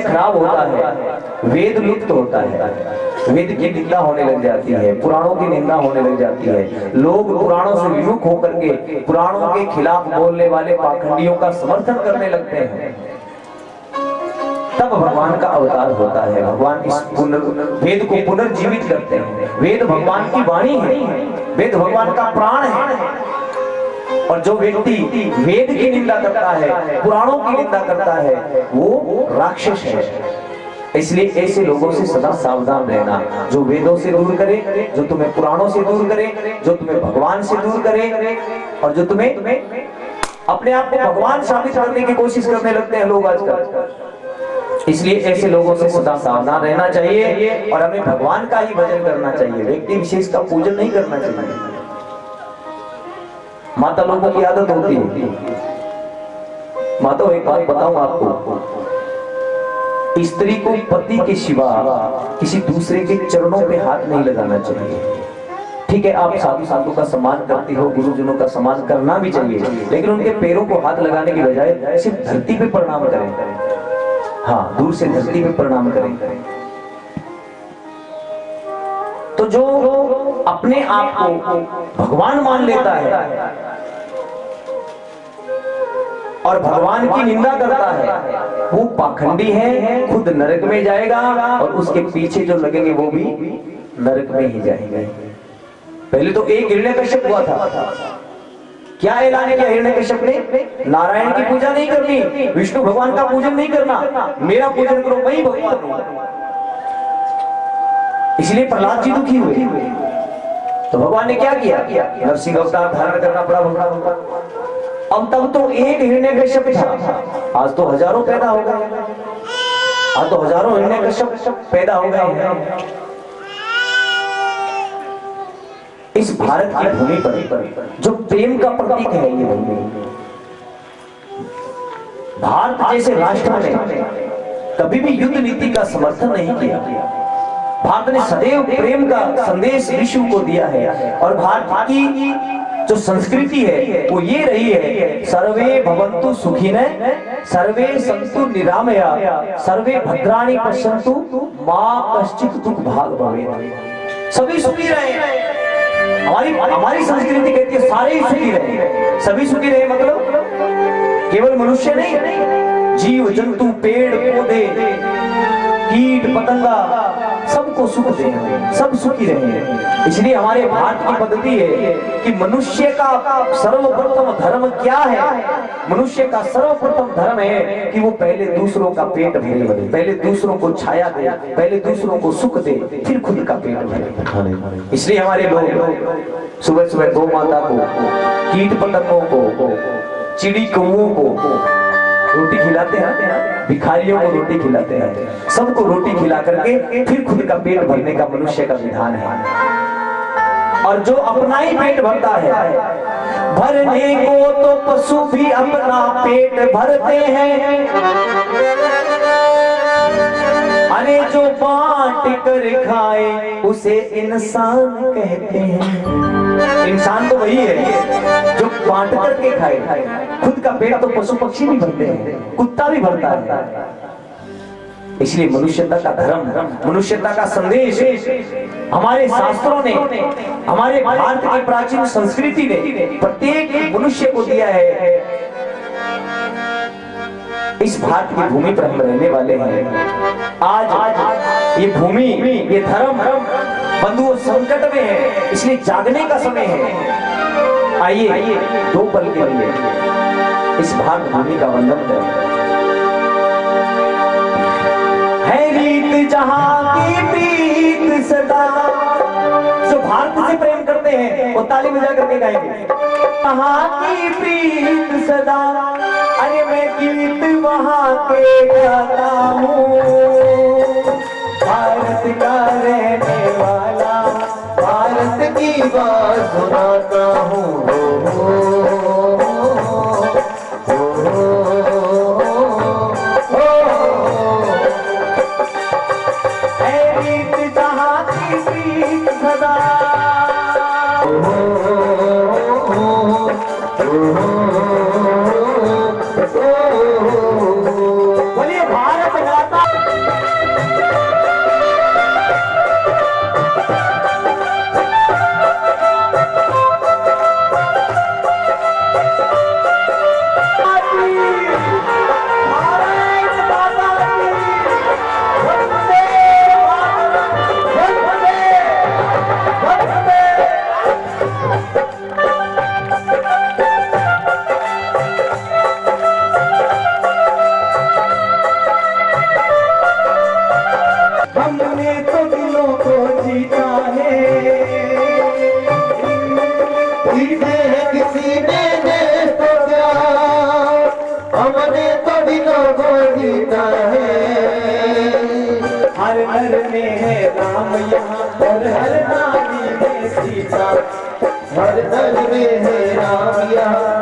खराब होता है, वेद लुप्त होता है, वेद की निंदा होने लग जाती है, पुराणों की निंदा होने लग जाती है, लोग पुराणों से विमुख होकर के पुराणों के खिलाफ बोलने वाले पाखंडियों का समर्थन करने लगते हैं। तब भगवान का अवतार होता है। भगवान इस वेद को पुनर्जीवित करते हैं। वेद भगवान की वाणी है, वेद भगवान का प्राण है। और जो व्यक्ति वेद की निंदा करता है, पुराणों की निंदा करता है, वो राक्षस है। इसलिए ऐसे लोगों से सदा सावधान रहना, जो वेदों से दूर करे, जो तुम्हें पुराणों से दूर करे, जो तुम्हें भगवान से दूर करे, और जो तुम्हें अपने आप को भगवान साबित करने की कोशिश करने लगते हैं लोग आजकल। इसलिए ऐसे लोगों से सदा सावधान रहना चाहिए और हमें भगवान का ही भजन करना चाहिए, व्यक्ति विशेष का पूजन नहीं करना चाहिए। माता लोगों की आदत होती है। माता, एक बात बताऊं आपको, स्त्री को पति के सिवा किसी दूसरे के चरणों पे हाथ नहीं लगाना चाहिए। ठीक है, आप साधु साधु का सम्मान करती हो, गुरुजनों का सम्मान करना भी चाहिए, लेकिन उनके पैरों को हाथ लगाने की बजाय सिर्फ धरती पे प्रणाम करें। हाँ, दूर से धरती पे प्रणाम करें। तो जो अपने आप को भगवान मान लेता है और भगवान की निंदा करता है, वो पाखंडी है, खुद नरक में जाएगा और उसके पीछे जो लगेंगे वो भी नरक में ही जाएंगे। पहले तो एक हिरण्यकश्यप हुआ था, क्या ऐलान किया हिरण्यकश्यप ने? नारायण की पूजा नहीं करनी, विष्णु भगवान का पूजन नहीं करना, मेरा पूजन करो, मैं ही भगवान हूं। इसलिए प्रहलाद जी दुखी हुए। तो भगवान ने क्या किया? नरसिंह अवतार धारण करना पड़ा भगवान। अब तब तो एक हिरण्यकश्यप था, आज तो हजारों पैदा हो गए, आज तो हजारों हिरण्यकश्यप पैदा हो गए। इस भारत की भूमि पर जो प्रेम का प्रतीक है ये भूमि, भारत जैसे राष्ट्र ने कभी भी युद्ध नीति का समर्थन नहीं किया। भारत ने सदैव प्रेम का संदेश विश्व को दिया है और भारत की जो संस्कृति है वो ये रही है, सर्वे भवन्तु सुखिनः, सर्वे सन्तु निरामया, सर्वे भद्राणि पश्यन्तु मा कश्चित् दुःख भाग् भवेत्। सभी सुखी रहे। हमारी संस्कृति कहती है सारे ही सुखी रहे। सभी सुखी रहे मतलब केवल मनुष्य नहीं, जीव जंतु, पेड़ पौधे, कीट पतंगा, सबको सुख दे, सब सुखी रहे। इसलिए हमारे भारत की पद्धति है कि मनुष्य का सर्वप्रथम धर्म क्या है? मनुष्य का सर्वप्रथम धर्म है कि वो पहले दूसरों का पेट भरे, पहले दूसरों को छाया दे, पहले दूसरों को सुख दे, फिर खुद का पेट भरे। इसलिए हमारे लोग सुबह सुबह गौ माता को, कीट पतंगों को, चिड़ी कौओं को रोटी खिलाते हैं, भिखारियों को रोटी खिलाते हैं, सबको रोटी खिला करके फिर खुद का पेट भरने का मनुष्य का विधान है। और जो अपना ही पेट भरता है, भरने को तो पशु भी अपना पेट भरते हैं, अरे जो बांट कर खाए उसे इंसान कहते हैं। इंसान तो वही है जो बांट करके खाए। खुद का पेट तो पशु पक्षी भी भरते हैं, कुत्ता भी भरता है। इसलिए मनुष्यता का धर्म, मनुष्यता का संदेश हमारे शास्त्रों ने, हमारे भारत की प्राचीन संस्कृति ने प्रत्येक मनुष्य को दिया है। इस भारत की भूमि पर हम रहने वाले हैं। आज ये भूमि, ये धर्म बंधुओं संकट में है, इसलिए जागने का समय है। आइए दो पल के लिए इस भारत भूमि का वंदन करें। है रीत जहां की प्रीत सदा, जो भारत से प्रेम करते हैं वो ताली बजा करके गाएंगे। वहां की प्रीत सदा, अरे मैं गीत वहां के गाता हूँ, भारत का रहने वाला, भारत की बात सुनाता हूँ। बोलिए भारत माता। सीता, हर दर में है राम यहाँ।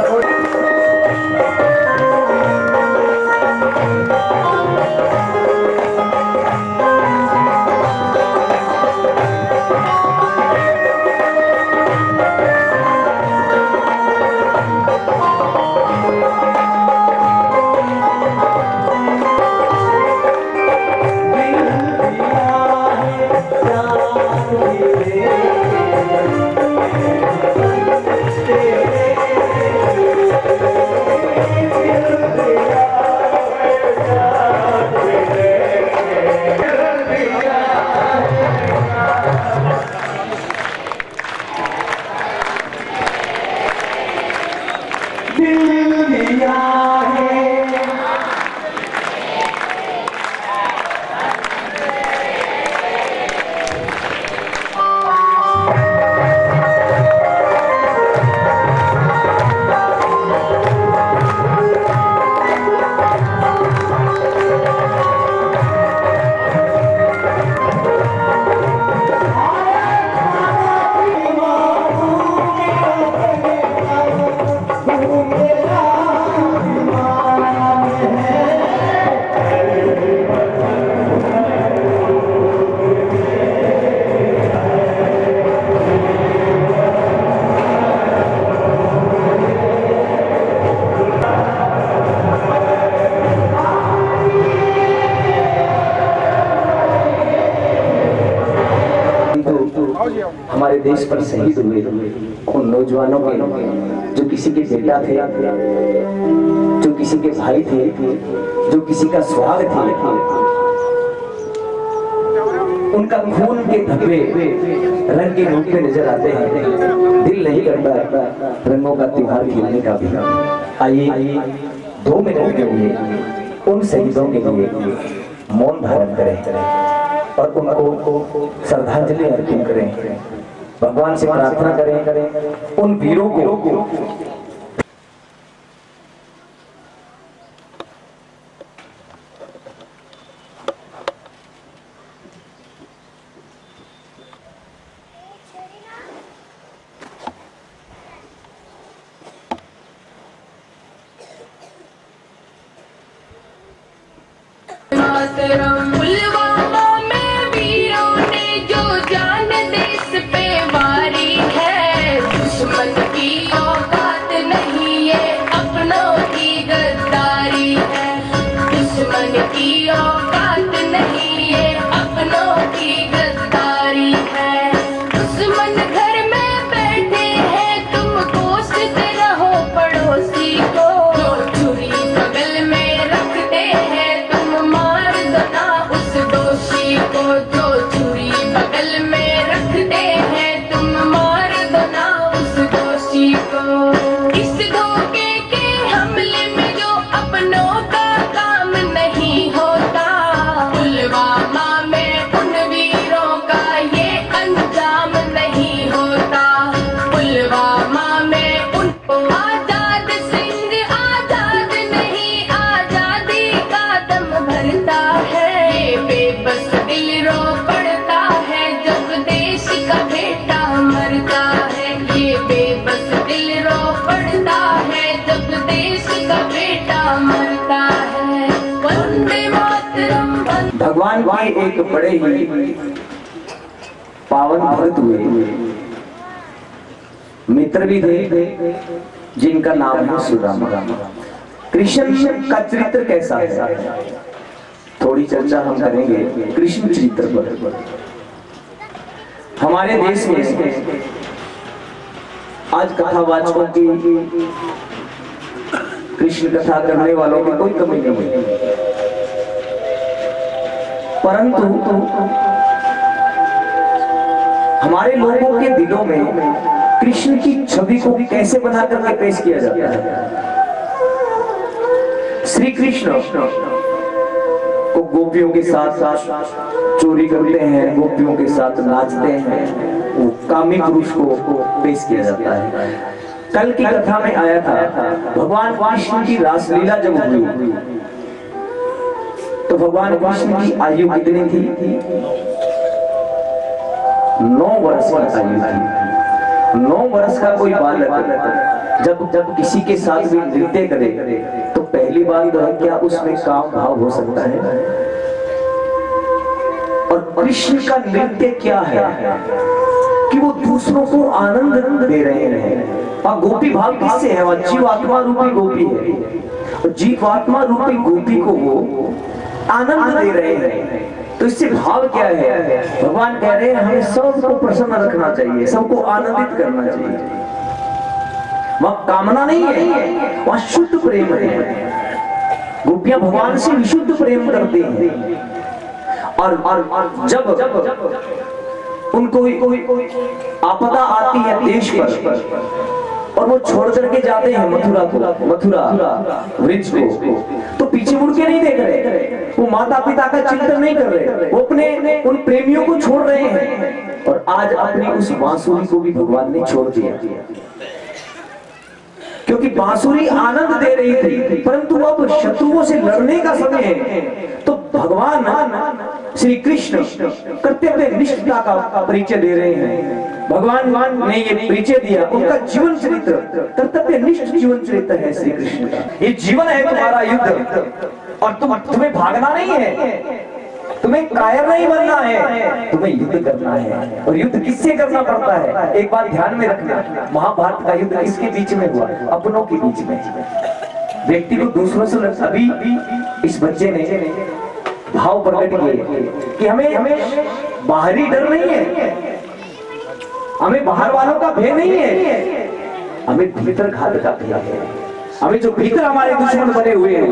हमारे देश पर शहीद हुए उन नौजवानों के, जो किसी के बेटा थे, जो किसी के भाई थे, जो किसी का सुहाग थे, उनका खून के धब्बे रंग के रूप में नजर आते हैं। दिल नहीं करता रंगों का त्योहार खेलने का भी। आइए 2 मिनट के लिए उन शहीदों के लिए मौन धारण करें और उनको श्रद्धांजलि अर्पित करें। भगवान से प्रार्थना करें उन वीरों को पुलवामा में वीरों ने जो जान देश पे वारी है, दुश्मन की औकात नहीं ये अपनों की गद्दारी है, दुश्मन की औकात नहीं ये अपनों की गद्दारी है। दुश्मन घर में बैठे हैं तुम कोसते रहो पड़ोसी को, जो छुरी बगल में रखते हैं उस दोषी को, जो छुरी बगल में रखते हैं तुम मार दो ना उस दोषी को। इस धोखे के हमले में जो अपनों का काम नहीं होता, पुलवामा में उन वीरों का ये अंजाम नहीं होता, पुलवामा में उनको आजाद सिंह आजाद नहीं आजादी का दम भरता है। बेबस दिल रो पड़ता है जब देश का बेटा मरता है, ये बेबस दिल रो पड़ता है जब देश का बेटा मरता है। वंदे मातरम। भगवान के एक बड़े ही पावन भक्त हुए मित्र भी थे जिनका नाम है सुदामा। कृष्ण का चरित्र कैसा है, थोड़ी चर्चा हम करेंगे कृष्ण चरित्र पर। हमारे देश में आज कथावाचकों की, कृष्ण कथा करने वालों की कोई कमी नहीं है, परंतु हमारे लोगों के दिलों में कृष्ण की छवि को कैसे बना करके पेश किया जाता है। श्री कृष्ण को गोपियों के साथ साथ चोरी करते हैं, गोपियों के साथ नाचते हैं, वो कामी पुरुष को पेश किया जाता है। कल की कथा में आया था भगवान कृष्ण की रासलीला जब हुई तो भगवान कृष्ण की आयु कितनी थी? 9 वर्ष की आयु थी। 9 वर्ष का कोई बालक जब किसी के साथ भी नृत्य करे तो पहली बात तो है क्या उसमें काम भाव हो सकता है। और कृष्ण का नृत्य क्या है कि वो दूसरों को आनंद दे रहे हैं। और गोपी भाव किससे है? वह जीवात्मा रूपी गोपी है। जीवात्मा रूपी गोपी को वो आनंद दे रहे हैं। तो इससे भाव क्या है? भगवान कह रहे हैं हमें सबको प्रसन्न रखना चाहिए, सबको आनंदित करना चाहिए। वह कामना नहीं है, वह शुद्ध प्रेम है। गोपियां भगवान से विशुद्ध प्रेम करते हैं। और जब उनको कोई आपदा आती है देश पर और वो छोड़ करके जाते हैं मथुरा वृक्ष को, तो पीछे मुड़ के नहीं देख रहे, वो माता पिता का चिंतन नहीं कर रहे, वो अपने उन प्रेमियों को छोड़ रहे हैं। और आज अपनी उस बांसुरी को भी भगवान ने छोड़ दिया, क्योंकि बांसुरी आनंद दे रही थी, परंतु अब शत्रुओं से लड़ने का समय है। तो भगवान श्री कृष्ण कर्तव्य निष्ठता का परिचय दे रहे हैं। भगवान ने ये परिचय दिया, उनका जीवन चरित्र कर्तव्य निष्ठ जीवन चरित्र है श्री कृष्ण का। ये जीवन है तुम्हारा युद्ध, और तुम्हें भागना नहीं है, तुम्हें कायर नहीं बनना है, तुम्हें युद्ध करना है। और युद्ध किससे करना पड़ता है? एक बात ध्यान में रखना, महाभारत का युद्ध किसके बीच में हुआ? अपनों के बीच में। व्यक्ति को दूसरों से लड़ना। अभी इस बच्चे ने भाव प्रकट किए कि हमें बाहरी डर नहीं है, हमें बाहर वालों का भय नहीं है, हमें भीतर घात का भय है। हमें जो भीतर हमारे दुश्मन बने हुए हैं,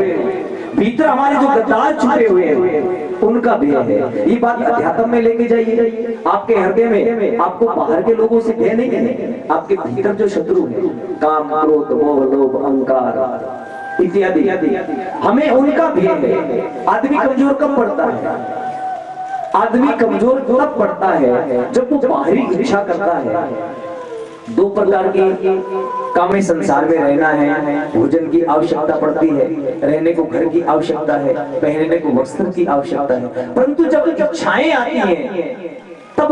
भीतर हमारे जो गद्दार छुपे हुए हैं, उनका भय है। ये बात अध्यात्म में लेके जाइए। आपके हृदय में आपको बाहर के लोगों से भय नहीं है, आपके भीतर जो शत्रु है, काम, क्रोध, मोह, लोभ, अहंकार इत्यादि, हमें उनका भय है। आदमी कमजोर कब पड़ता है? आदमी कमजोर तब पड़ता है जब वो बाहरी इच्छा करता है। 2 प्रकार की कामी संसार में रहना है। भोजन की आवश्यकता पड़ती है, रहने को घर की आवश्यकता है, पहनने को वस्त्र की आवश्यकता है। परंतु जब इच्छाएं आती हैं तब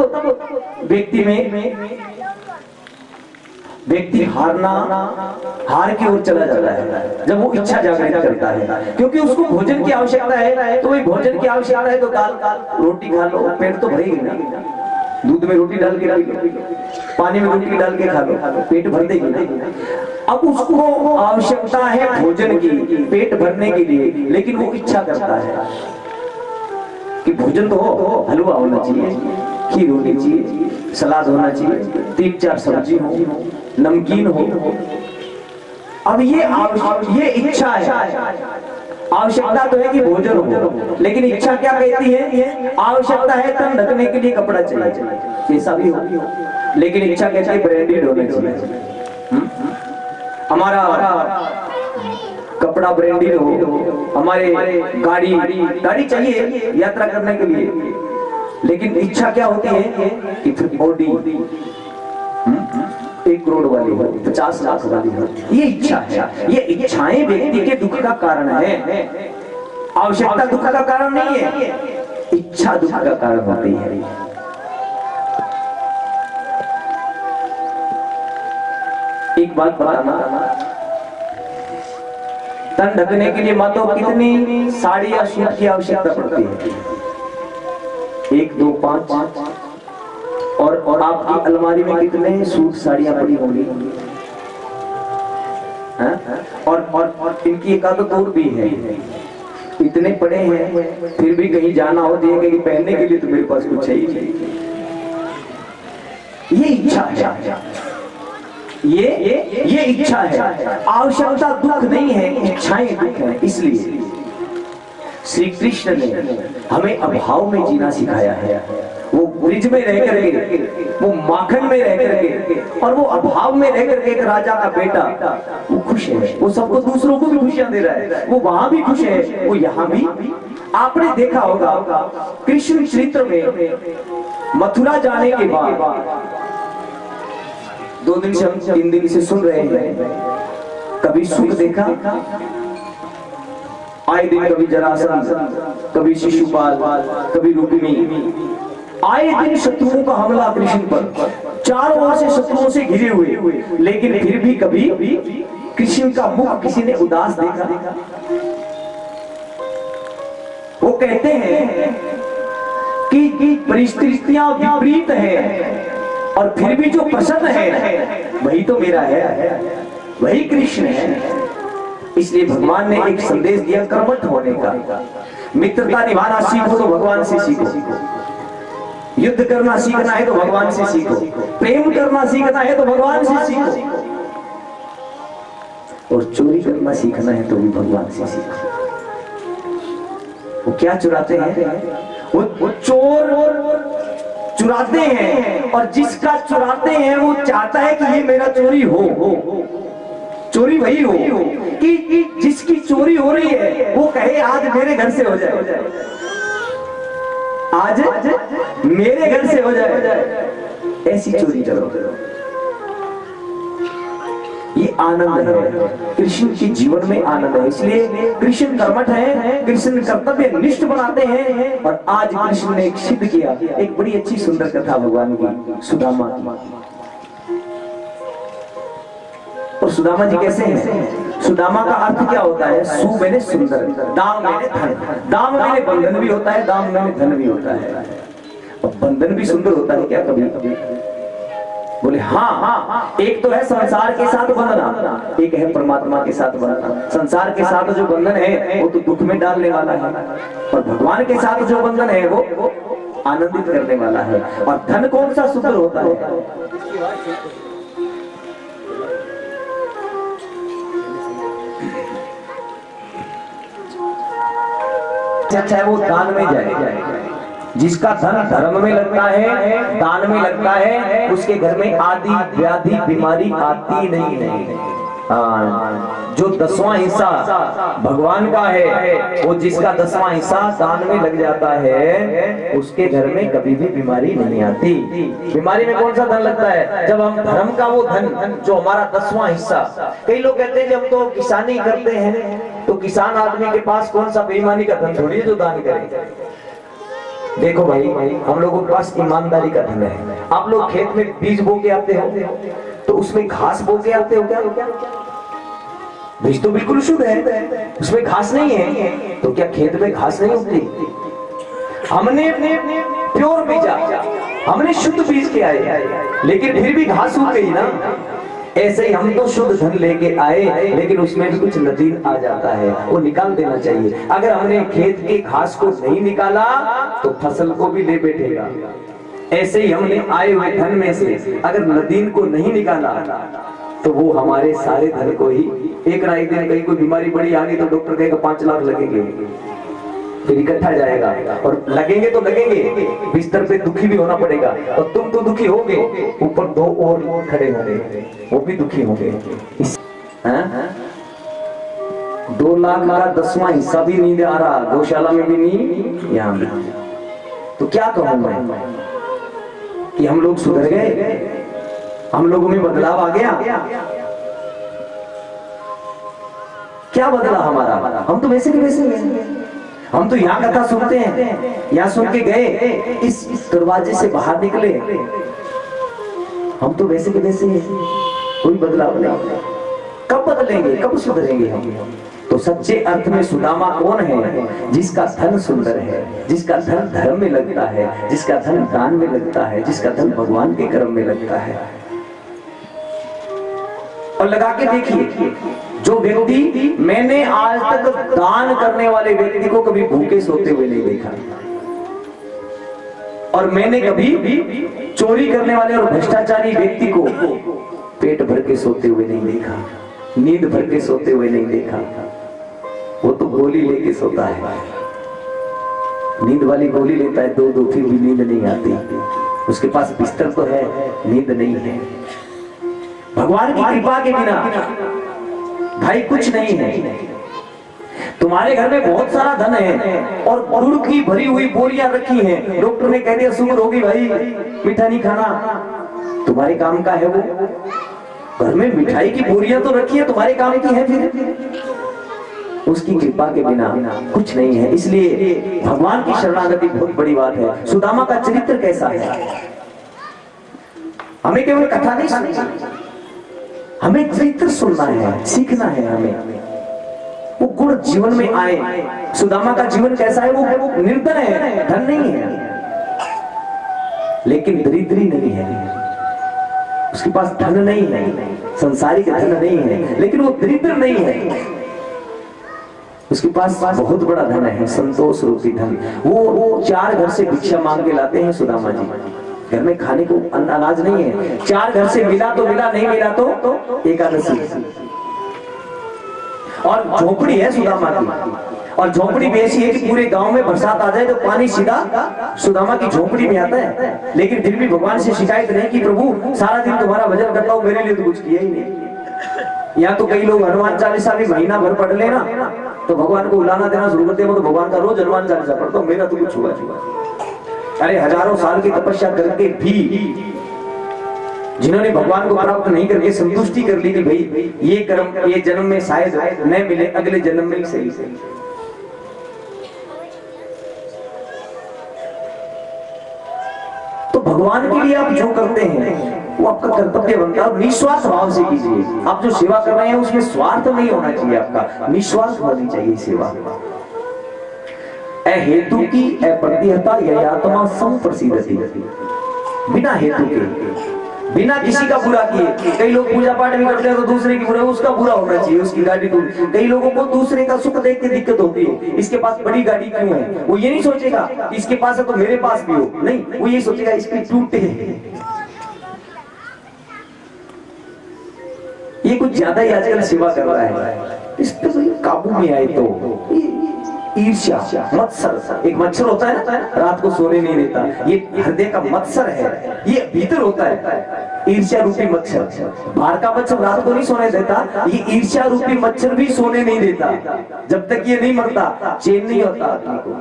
व्यक्ति हार की ओर चला जाता है जब वो इच्छा जागृत करता है। क्योंकि उसको भोजन की आवश्यकता है, तो वही भोजन की आवश्यकता है तो दाल रोटी खा लो, पेट तो भरेगी ना। दूध में रोटी डाल के खा लो, पानी में रोटी डाल के खा लो, पेट भर देगी ना। अब उसको आवश्यकता है भोजन की, पेट भरने के लिए, लेकिन वो इच्छा करता है कि भोजन तो हो, हलवा होना चाहिए, खीर होनी चाहिए, सलाद होना चाहिए, 3-4 सब्जी हो, नमकीन हो। अब ये इच्छा है। आवश्यकता तो है कि भोजन हो, लेकिन इच्छा क्या कहती है? आवश्यकता है तन ढकने के लिए कपड़ा चाहिए, ऐसा भी हो, लेकिन इच्छा कहती है ब्रांडेड होना चाहिए। हमारा कपड़ा ब्रांडेड हो, हमारे गाड़ी चाहिए यात्रा करने के लिए, लेकिन इच्छा क्या होती है कि फिर ऑडी 1 करोड़ वाली हो, 50 लाख वाली हो। ये इच्छा है। ये इच्छाएं व्यक्ति के दुख का कारण है। आवश्यकता दुख का कारण नहीं है, इच्छा दुख का कारण होती है। एक बात बताना, तन ढकने के लिए मातो कितनी साड़ी या सूट की आवश्यकता पड़ती है? 1, 2, 5। और आपकी अलमारी में कितने सूट साड़ियां पड़ी होंगी? और इनकी एक आदत और भी है, इतने पड़े हैं फिर भी कहीं जाना हो जाएगा कि पहनने के लिए तो मेरे पास कुछ चाहिए नहीं। ये इच्छा है, ये इच्छा है। आवश्यकता दुख नहीं है, इच्छाएं दुख है। इसलिए श्री कृष्ण ने हमें अभाव में जीना सिखाया है। वो ब्रिज में रह करके, वो माखन में रह करके, और वो अभाव में रह करके एक राजा का बेटा वो खुश है, वो सबको दूसरों को भी खुशियां दे रहा है, वो वहां भी खुश है, वो यहाँ भी। आपने देखा होगा कृष्ण चरित्र में मथुरा जाने के बाद 2 दिन से हम 3 दिन से सुन रहे हैं, कभी सुख देखा, आए दिन कभी जरासंध, कभी शिशुपाल, कभी रुक्मिणी, आए दिन शत्रुओं का हमला कृष्ण पर, चारों ओर से शत्रुओं से घिरे हुए, लेकिन फिर भी कभी कृष्ण का मुख किसी ने उदास देखा? वो कहते हैं कि परिस्थितियां विपरीत है और फिर भी जो प्रसन्न है वही तो मेरा है, वही कृष्ण है। इसलिए भगवान ने एक संदेश दिया कर्मठ होने का। मित्रता निभाना सीखो तो भगवान से सीखो, युद्ध करना सीखना है तो भगवान से सीखो, प्रेम करना सीखना है तो भगवान से सीखो, और चोरी करना सीखना है तो भी भगवान से सीखो। वो क्या चुराते हैं? वो चोर चुराते हैं, और जिसका चुराते हैं वो चाहता है कि ये मेरा चोरी हो। चोरी वही हो कि जिसकी चोरी हो रही है वो कहे आज मेरे घर से हो जाए, आज मेरे घर से हो जाए, ऐसी चोरी करो। ये आनंद है, कृष्ण के जीवन में आनंद है। इसलिए कृष्ण कर्मठ है, कृष्ण कर्तव्य निष्ठ बनाते हैं। और आज कृष्ण ने एक सिद्ध किया, एक बड़ी अच्छी सुंदर कथा भगवान की, सुदामा की। और सुदामा जी कैसे हैं? सुदामा का अर्थ क्या होता है? सु मैंने सुंदर, दाम मैंने धन। दाम मैंने बंधन भी होता है, दाम मैंने धन भी होता है। और बंधन भी सुंदर होता है क्या कभी? बोले हाँ, एक तो है संसार के साथ बंधना, एक है परमात्मा के साथ बंधना। संसार के साथ जो बंधन है वो तो दुख में डालने वाला है, और भगवान के साथ जो बंधन है वो आनंदित करने वाला है। और धन कौन सा सुंदर होता है? अच्छा है वो दान में जाए। जिसका धन धर्म में लगता है, दान में लगता है, उसके घर में आदि व्याधि बीमारी आती नहीं है। जो 10वां हिस्सा भगवान का है, वो जिसका 10वां हिस्सा दान में लग जाता है, उसके घर में कभी भी बीमारी नहीं आती। बीमारी में कौन सा धन लगता है? जब हम धर्म का वो धन जो हमारा 10वां हिस्सा। कई लोग कहते हैं जब तो किसानी करते हैं तो किसान आदमी के पास कौन सा बेईमानी का धन थोड़ी है जो दान करे। देखो भाई, हम लोगों के पास ईमानदारी का धन है। आप लोग खेत में बीज बो के आते हो तो उसमें घास बो के आते हो क्या? बीज तो बिल्कुल शुद्ध है, उसमें घास नहीं है, तो क्या खेत में घास नहीं उगती? हमने प्योर बीजा, हमने शुद्ध बीज के आए, लेकिन फिर भी घास उग गई ना। ऐसे ही हम तो शुद्ध धन लेके आए, लेकिन उसमें भी कुछ नतीन आ जाता है, वो निकाल देना चाहिए। अगर हमने खेत के घास को नहीं निकाला तो फसल को भी ले बैठेगा। ऐसे ही हमने आए हुए धन में से अगर नदीन को नहीं निकाला तो वो हमारे सारे धन को ही एक ना एक दिन कहीं कोई बीमारी बड़ी आ गई तो डॉक्टर कहेगा 5 लाख लगेंगे, फिर इकट्ठा जाएगा। और लगेंगे तो लगेंगे, बिस्तर पे दुखी भी होना पड़ेगा, और तुम तो दुखी होगे, ऊपर 2 और खड़े होंगे, वो भी दुखी होंगे। 2 लाख का 10वां हिस्सा भी नहीं आ रहा, गौशाला में भी नहीं, यहाँ भी। तो क्या कहूं मैं कि हम लोग सुधर गए, हम लोगों में बदलाव आ गया। क्या बदला हमारा? हम तो वैसे के वैसे हैं। हम तो यहाँ कथा सुनते हैं, यहाँ सुन के गए, इस दरवाजे से बाहर निकले, हम तो वैसे के वैसे हैं, कोई बदलाव नहीं। कब बदलेंगे, कब सुधरेंगे हम? तो सच्चे अर्थ में सुदामा कौन है? जिसका धन सुंदर है, जिसका धन धर्म में लगता है, जिसका धन दान में लगता है, जिसका धन भगवान के कर्म में लगता है। और लगा के देखिए, जो व्यक्ति, मैंने आज तक दान करने वाले व्यक्ति को कभी भूखे सोते हुए नहीं देखा, और मैंने कभी चोरी करने वाले और भ्रष्टाचारी व्यक्ति को पेट भर के सोते हुए नहीं देखा, नींद भर के सोते हुए नहीं देखा। वो तो गोली लेके सोता है, नींद वाली गोली लेता है 2-2, फिर भी नींद नहीं आती। उसके पास बिस्तर तो है, नींद नहीं है। भगवान की कृपा के बिना भाई कुछ नहीं है। तुम्हारे घर में बहुत सारा धन है और गुड़ की भरी हुई बोरियां रखी हैं, डॉक्टर ने कह दिया शुगर होगी भाई, मीठा नहीं खाना। तुम्हारे काम का है वो? घर में मिठाई की बोरियां तो रखी है, तुम्हारे काम की है? फिर उसकी कृपा के बिना कुछ नहीं है। इसलिए भगवान की शरणागति बहुत बड़ी बात है। सुदामा का चरित्र कैसा है, हमें केवल कथा नहीं सुननी, हमें चरित्र सुनना है, सीखना है हमें। वो गुण जीवन में आए। सुदामा का जीवन कैसा है, वो निर्धन है, धन नहीं है, लेकिन दरिद्री नहीं है। उसके पास धन नहीं है, संसारिक धन नहीं है, लेकिन वो दरिद्र नहीं है। उसके पास बहुत बड़ा धन है, संतोष रूपी धन। वो 4 घर से भिक्षा मांग के लाते हैं सुदामा जी। घर में खाने को अनाज नहीं है, 4 घर से मिला तो मिला, नहीं मिला तो एकादशी। और झोपड़ी है सुदामा की, और झोपड़ी भी ऐसी है कि पूरे गांव में बरसात आ जाए तो पानी सीधा सुदामा की झोपड़ी में आता है। लेकिन फिर भी भगवान से शिकायत नहीं की, प्रभु सारा दिन तुम्हारा भजन करता हूं, मेरे लिए तो कुछ किया ही नहीं। या तो कई लोग हनुमान चालीसा भी महीना भर पढ़ लेना तो भगवान को उलाना देना शुरू करते हैं, तो भगवान का रोज हनुमान चालीसा पढ़ता हूं, मेरा तो कुछ हुआ। अरे हजारों साल की तपस्या करके भी जिन्होंने भगवान को प्राप्त नहीं करके संतुष्टि कर ली कि भाई ये कर्म ये जन्म में शायद न मिले, अगले जन्म में ही सही। तो भगवान के लिए आप जो करते हैं वो आपका कर्तव्य बनता है। निस्वार्थ भाव से कीजिए। आप जो सेवा कर रहे हैं उसमें स्वार्थ नहीं होना चाहिए, आपका निस्वार्थ होनी चाहिए सेवा। अहेतु की अप्रतिहता ययात्मा संप्रसिद्धति, बिना हेतु के, बिना किसी का बुरा किए। कई लोग पूजा पाठ भी करते हैं तो दूसरे की बुरा, उसका बुरा होना चाहिए, उसकी गाड़ी टूट। कई लोगों को दूसरे का सुख देख के दिक्कत होती है, इसके पास बड़ी गाड़ी क्यों है। वो ये नहीं सोचेगा इसके पास है तो मेरे पास भी हो, नहीं, वो ये सोचेगा इसकी टूटे। ये कुछ ज्यादा ही आजकल सेवा कर रहा है, इस पे काबू में आए तो। ईर्ष्या, मत्सर, एक मच्छर होता है ना, रात को सोने नहीं देता, ये हृदय का मत्सर है, ये भीतर होता है ईर्ष्या रूपी मच्छर। बाहर का मच्छर रात को नहीं सोने देता, ये ईर्ष्या रूपी मच्छर भी सोने नहीं देता। जब तक ये नहीं मरता चैन नहीं होता आदमी को।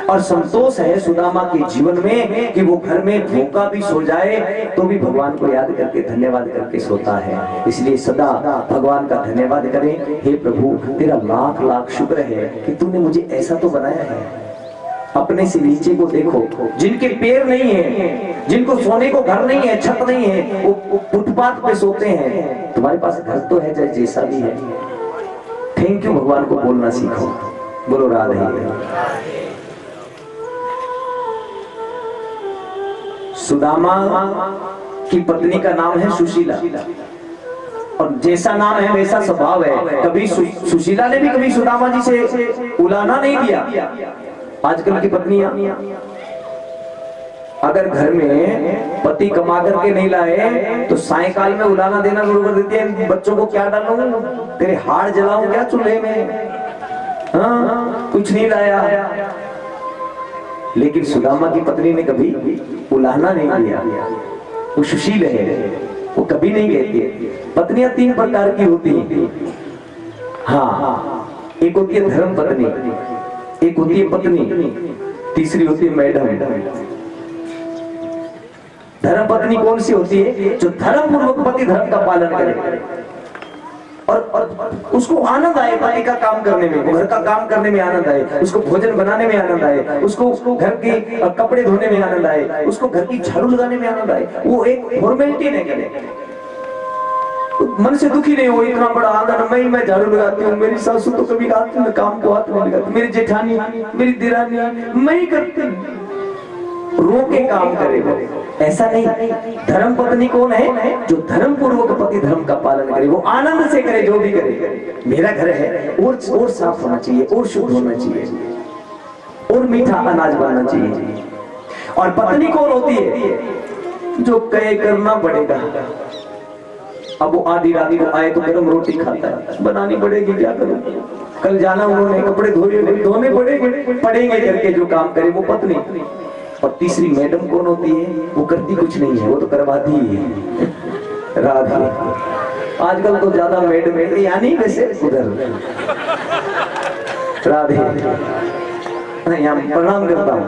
और संतोष है सुदामा के जीवन में कि वो घर में भूखा भी सो जाए तो भी भगवान को याद करके धन्यवाद करके सोता है। इसलिए सदा भगवान का धन्यवाद करें। हे प्रभु तेरा लाख लाख शुक्र है कि तूने मुझे ऐसा तो बनाया है। अपने से नीचे को देखो, जिनके पैर नहीं है, जिनको सोने को घर नहीं है, छत नहीं है, वो फुटपाथ पे सोते हैं। तुम्हारे पास घर तो है, चाहे जैसा भी है। थैंक यू भगवान को बोलना सीखो। बोलो राधे। सुदामा की पत्नी का नाम है सुशीला, और जैसा नाम है वैसा स्वभाव है। कभी सुशीला ने भी कभी सुदामा जी से उलाना नहीं दिया। आजकल की पत्नियां अगर घर में पति कमा करके नहीं लाए तो सायकाल में उलाना देना शुरू कर देती है। बच्चों को क्या डालूं, तेरे हाड़ जलाऊं क्या चूल्हे में, हाँ कुछ नहीं लाया। लेकिन सुदामा की पत्नी ने कभी उलाहना नहीं दिया। वो सुशील है, वो कभी नहीं कहती। पत्नियां 3 प्रकार की होती हैं। हाँ, एक होती है धर्म पत्नी, एक होती है पत्नी, तीसरी होती है मैडम। धर्म पत्नी कौन सी होती है? जो धर्म पूर्वक पति धर्म का पालन करे और उसको आनंद आए पति का काम करने में, घर का काम करने में आनंद आए, उसको भोजन बनाने में आनंद आए, उसको घर के कपड़े धोने में आनंद आए, उसको घर की झाड़ू लगाने में आनंद आए। वो एक फॉर्मेलिटी नहीं करे, मन से दुखी नहीं हो। इतना बड़ा आंगन मैं झाड़ू लगाती हूँ, मेरी सासू तो कभी रात में काम को हाथ नहीं लगाती, मेरी जेठानी मेरी दिरानी मैं ही करती हूँ। रो के काम करे, ऐसा नहीं। धर्म पत्नी कौन है? जो धर्म पूर्वक पति धर्म का पालन करे, वो आनंद से करे जो भी करे। मेरा घर है और साफ होना चाहिए, और शुद्ध होना चाहिए, और मीठा अनाज बनना चाहिए। और पत्नी कौन होती है? जो कहे करना पड़ेगा। अब वो आधी रात को आए तो गरम रोटी खाता है, बनानी पड़ेगी, क्या करूं, कल जाना उन्होंने, कपड़े धोने पड़ेंगे करके जो काम करे वो पत्नी। और तीसरी मैडम कौन होती है? वो करती कुछ नहीं है, वो तो करवाती ही है। राधे। आजकल तो ज्यादा मैडम है, यानी वैसे उधर राधे। यहाँ प्रणाम करता हूँ।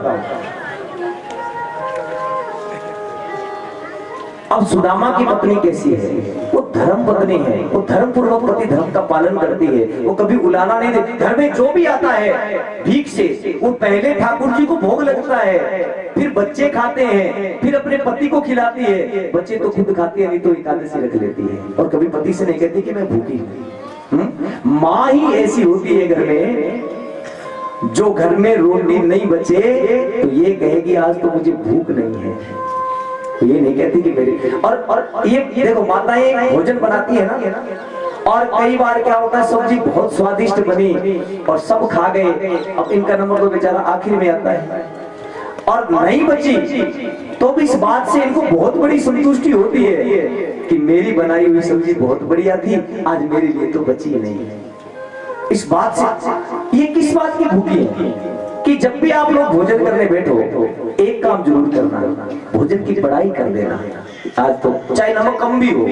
अब सुदामा की पत्नी कैसी है? वो धर्म पत्नी है, वो धर्म पूर्वक पति धर्म का पालन करती है, वो कभी उलाना नहीं देती। घर में जो भी आता है भीख से, वो पहले ठाकुर जी को भोग लगता है, फिर बच्चे खाते हैं, फिर अपने पति को खिलाती है। बच्चे तो खुद खाती है, नहीं तो एकादशी रख लेती है, और कभी पति से नहीं कहती कि मैं भूखी हूं। माँ ही ऐसी होती है घर में, जो घर में रोटी नहीं बचे तो ये कहेगी आज तो मुझे भूख नहीं है, तो ये नहीं कहती कि मेरे। और ये देखो माताएं भोजन बनाती है ना, और कई बार क्या होता है सब्जी बहुत स्वादिष्ट बनी और सब खा गए, अब इनका नंबर तो बेचारा आखिर में आता है, और नहीं बची तो भी इस बात से इनको बहुत बड़ी संतुष्टि होती है कि मेरी बनाई हुई सब्जी बहुत बढ़िया थी, आज मेरे लिए तो बची नहीं। इस बात से ये किस बात की भूखी है कि जब भी आप लोग भोजन करने बैठो एक काम जरूर करना, भोजन की बड़ाई कर देना। आज तो चाहे नमक कम भी हो,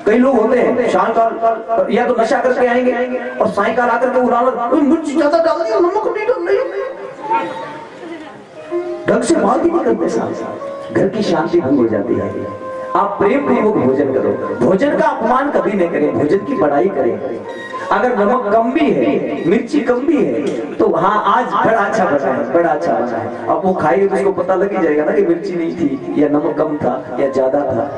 कई लोग होते हैं शाम का या तो नशा करके आएंगे और सायंकाल आकर के उड़ाना, मिर्च ज्यादा डाल दिया, नमक नहीं डाल रही, ढंग से बात ही नहीं करते, साथ घर की शांति भंग हो जाती है। आप प्रेम पूर्वक भोजन करो, भोजन का अपमान कभी नहीं करें, भोजन की बड़ाई करें। अगर नमक कम भी है, मिर्ची कम भी है, तो हाँ आज बड़ा अच्छा बना है, बड़ा अच्छा बना है। अब वो खाएंगे तो उसको पता लग ही जाएगा ना कि मिर्ची नहीं थी या नमक कम था या ज्यादा था।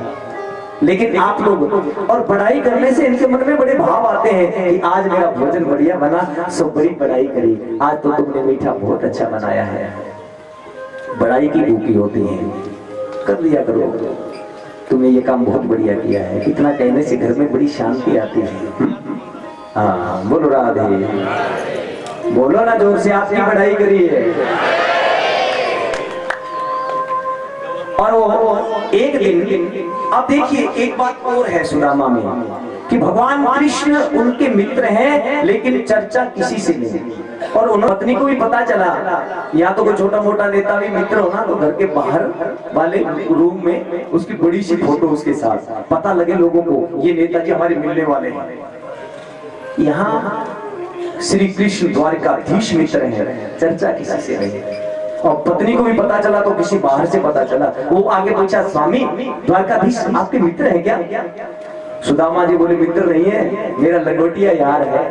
लेकिन आप लोग और बड़ाई करने से इनके मन में बड़े भाव आते हैं कि आज मेरा भोजन बढ़िया बना, सब बड़ी बड़ाई करी, आज तो तुमने मीठा बहुत अच्छा बनाया है। बड़ाई की भूखी होती है, कर लिया करो, तुमने ये काम बहुत बढ़िया किया है, इतना कहने से घर में बड़ी शांति आती है। हाँ बोलो राधे, बोलो ना जोर से, आपकी बढ़ाई करी है। और वो एक दिन, अब देखिए एक बात और है सुदामा में कि भगवान कृष्ण उनके मित्र हैं लेकिन चर्चा किसी से नहीं, और उन पत्नी को भी पता चला, या तो कोई छोटा मोटा नेता भी मित्र होना तो घर के बाहर वाले रूम में उसकी बड़ी सी फोटो उसके साथ, पता लगे लोगों को ये नेताजी हमारे मिलने वाले हैं। यहाँ श्री कृष्ण द्वारकाधीश मित्र हैं, चर्चा किसी से नहीं। और पत्नी को भी पता चला तो किसी बाहर से पता चला, वो आगे पूछा स्वामी द्वारकाधीश आपके मित्र है क्या? सुदामा जी बोले मित्र नहीं है, मेरा लंगोटिया यार है।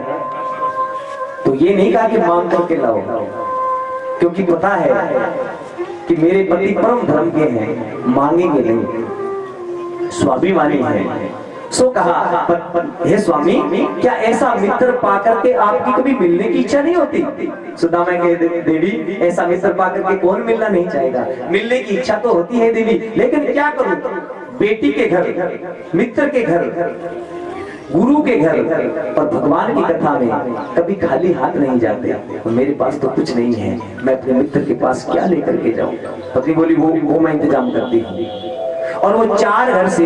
तो ये नहीं कहा कि मांग करके लाओ, क्योंकि पता है कि मेरे पति परम धर्म के हैं, मांगेंगे नहीं, स्वाभिमानी है। सो कहा हे स्वामी क्या ऐसा मित्र पाकर के आपकी कभी मिलने की इच्छा नहीं होती? सुदामा कहे देवी ऐसा मित्र पाकर के कौन मिलना नहीं चाहेगा, मिलने की इच्छा तो होती है देवी, लेकिन क्या करूं, बेटी के घर, मित्र के घर, गुरु के घर और भगवान की कथा में कभी खाली हाथ नहीं जाते, और मेरे पास तो कुछ नहीं है, मैं अपने मित्र के पास क्या लेकर के जाऊं? पत्नी बोली वो मैं इंतजाम करती हूँ। और वो 4 घर से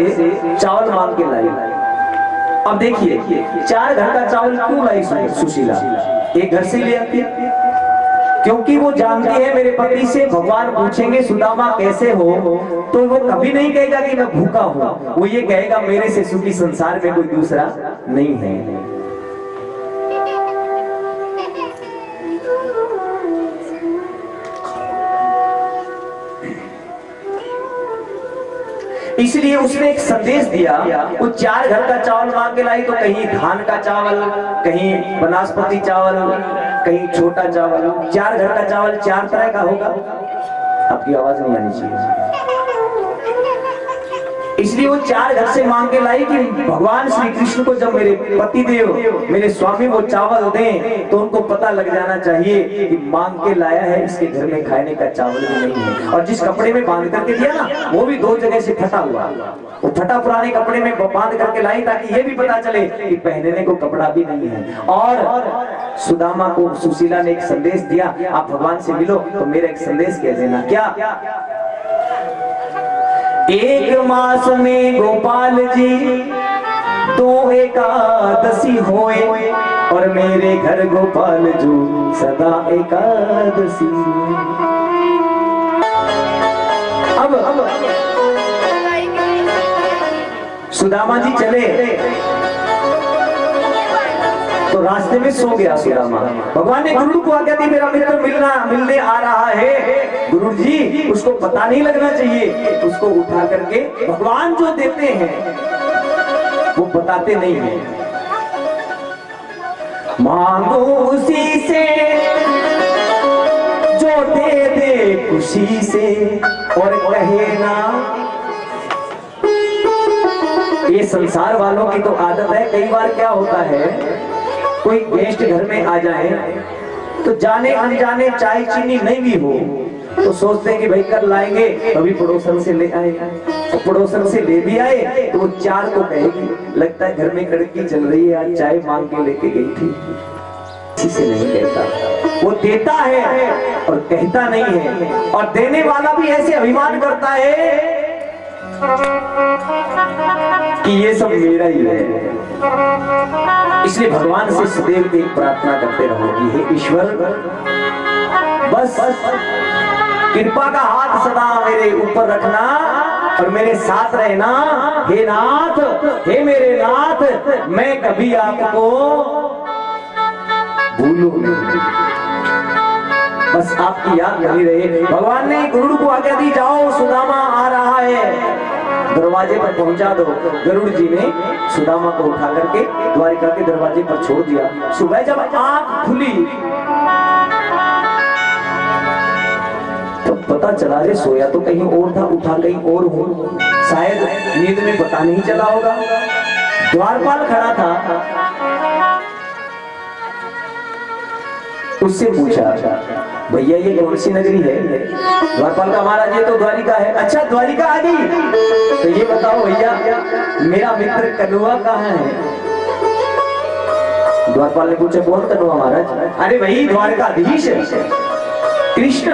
चावल मांग के लाई। अब देखिए 4 घर का चावल क्यों लाई सुशीला? एक घर से ले आती, क्योंकि वो जानती है मेरे पति से भगवान पूछेंगे सुदामा कैसे हो, तो वो कभी नहीं कहेगा कि मैं भूखा हूँ, वो ये कहेगा मेरे से सुखी संसार में कोई दूसरा नहीं है। इसलिए उसने एक संदेश दिया, वो 4 घर का चावल मांग के लाई, तो कहीं धान का चावल, कहीं वनस्पति चावल, कहीं छोटा चावल। 4 घर का चावल 4 तरह का होगा। आपकी आवाज नहीं आनी चाहिए। इसलिए वो 4 घर से मांग के लाई कि भगवान श्री कृष्ण को जब मेरे पति देव, मेरे स्वामी वो चावल दें तो उनको पता लग जाना चाहिए कि मांग के लाया है, इसके घर में खाने का चावल भी नहीं है। और जिस कपड़े में बांध करके दिया ना, वो भी 2 जगह से फटा हुआ, वो फटा पुराने कपड़े में बांध करके लाई ताकि ये भी पता चले कि पहनने को कपड़ा भी नहीं है। और सुदामा को सुशीला ने एक संदेश दिया, आप भगवान से मिलो तो मेरा एक संदेश कह देना। क्या? 1 मास में गोपाल जी 2 एकादशी होए, और मेरे घर गोपाल जो सदा एकादशी। अब सुदामा जी चले तो रास्ते में सो गया सुदामा। भगवान ने गुरु को आज्ञा दी मेरा मित्र मिलने आ रहा है, गुरु जी उसको पता नहीं लगना चाहिए, उसको उठा करके भगवान जो देते हैं वो बताते नहीं है। मांगो उसी से जो दे दे खुशी से और कहे ना। ये संसार वालों की तो आदत है। कई बार क्या होता है, कोई गेस्ट घर में आ जाए तो जाने अनजाने चाय चीनी नहीं भी हो तो सोचते हैं कि भाई कल लाएंगे, अभी पड़ोसन से ले आए, तो पड़ोसन से ले भी आए तो वो चार को कहेगी लगता है घर में लड़की चल रही है, आज चाय मांग के लेके गई थी। किसी से नहीं कहता, वो देता है और कहता नहीं है। और देने वाला भी ऐसे अभिमान करता है कि ये सब मेरा ही है। इसलिए भगवान से सदैव एक प्रार्थना करते रहो कि हे ईश्वर, बस कृपा का हाथ सदा मेरे ऊपर रखना और मेरे साथ रहना। हे नाथ, हे मेरे नाथ, मैं कभी आपको भूलूं नहीं, बस आपकी याद बनी रहे। भगवान ने गरुड़ को आज्ञा दी, जाओ सुदामा आ रहा है, दरवाजे पर पहुंचा दो। गरुड़ जी ने सुदामा को उठा करके द्वारिका के दरवाजे पर छोड़ दिया। सुबह जब आंख खुली तो पता चला रे सोया तो कहीं और था, उठा कहीं और हो, शायद नींद में पता नहीं चला होगा। द्वारपाल खड़ा था, उससे पूछा भैया ये कौन सी नगरी है? द्वारपाल का महाराज ये तो द्वारिका है। अच्छा द्वारिका आ गई, तो ये बताओ भैया मेरा मित्र कनुआ कहाँ है? द्वारपाल ने पूछा कौन कनुआ महाराज? अरे वही द्वारकाधीश कृष्ण।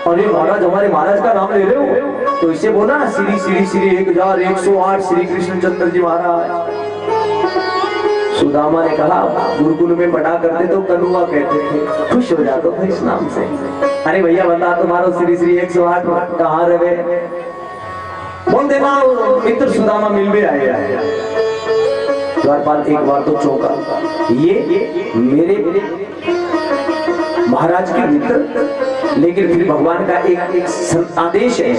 अरे महाराज हमारे महाराज का नाम ले रहे हो? तो इसे बोला ना श्री श्री श्री 1108 श्री कृष्णचंद्र जी महाराज। सुदामा ने कहा गुरुकुल में पढ़ा करते तो कनुआ कहते थे, खुश हो जाते थे इस नाम से। अरे भैया बता तुम्हारा श्री श्री 108 कहाँ रहे? बोल देना मित्र सुदामा मिल भी आएगा। द्वारपाल एक बार तो चौंका, ये मेरे महाराज के मित्र, लेकिन फिर भगवान का एक आदेश है,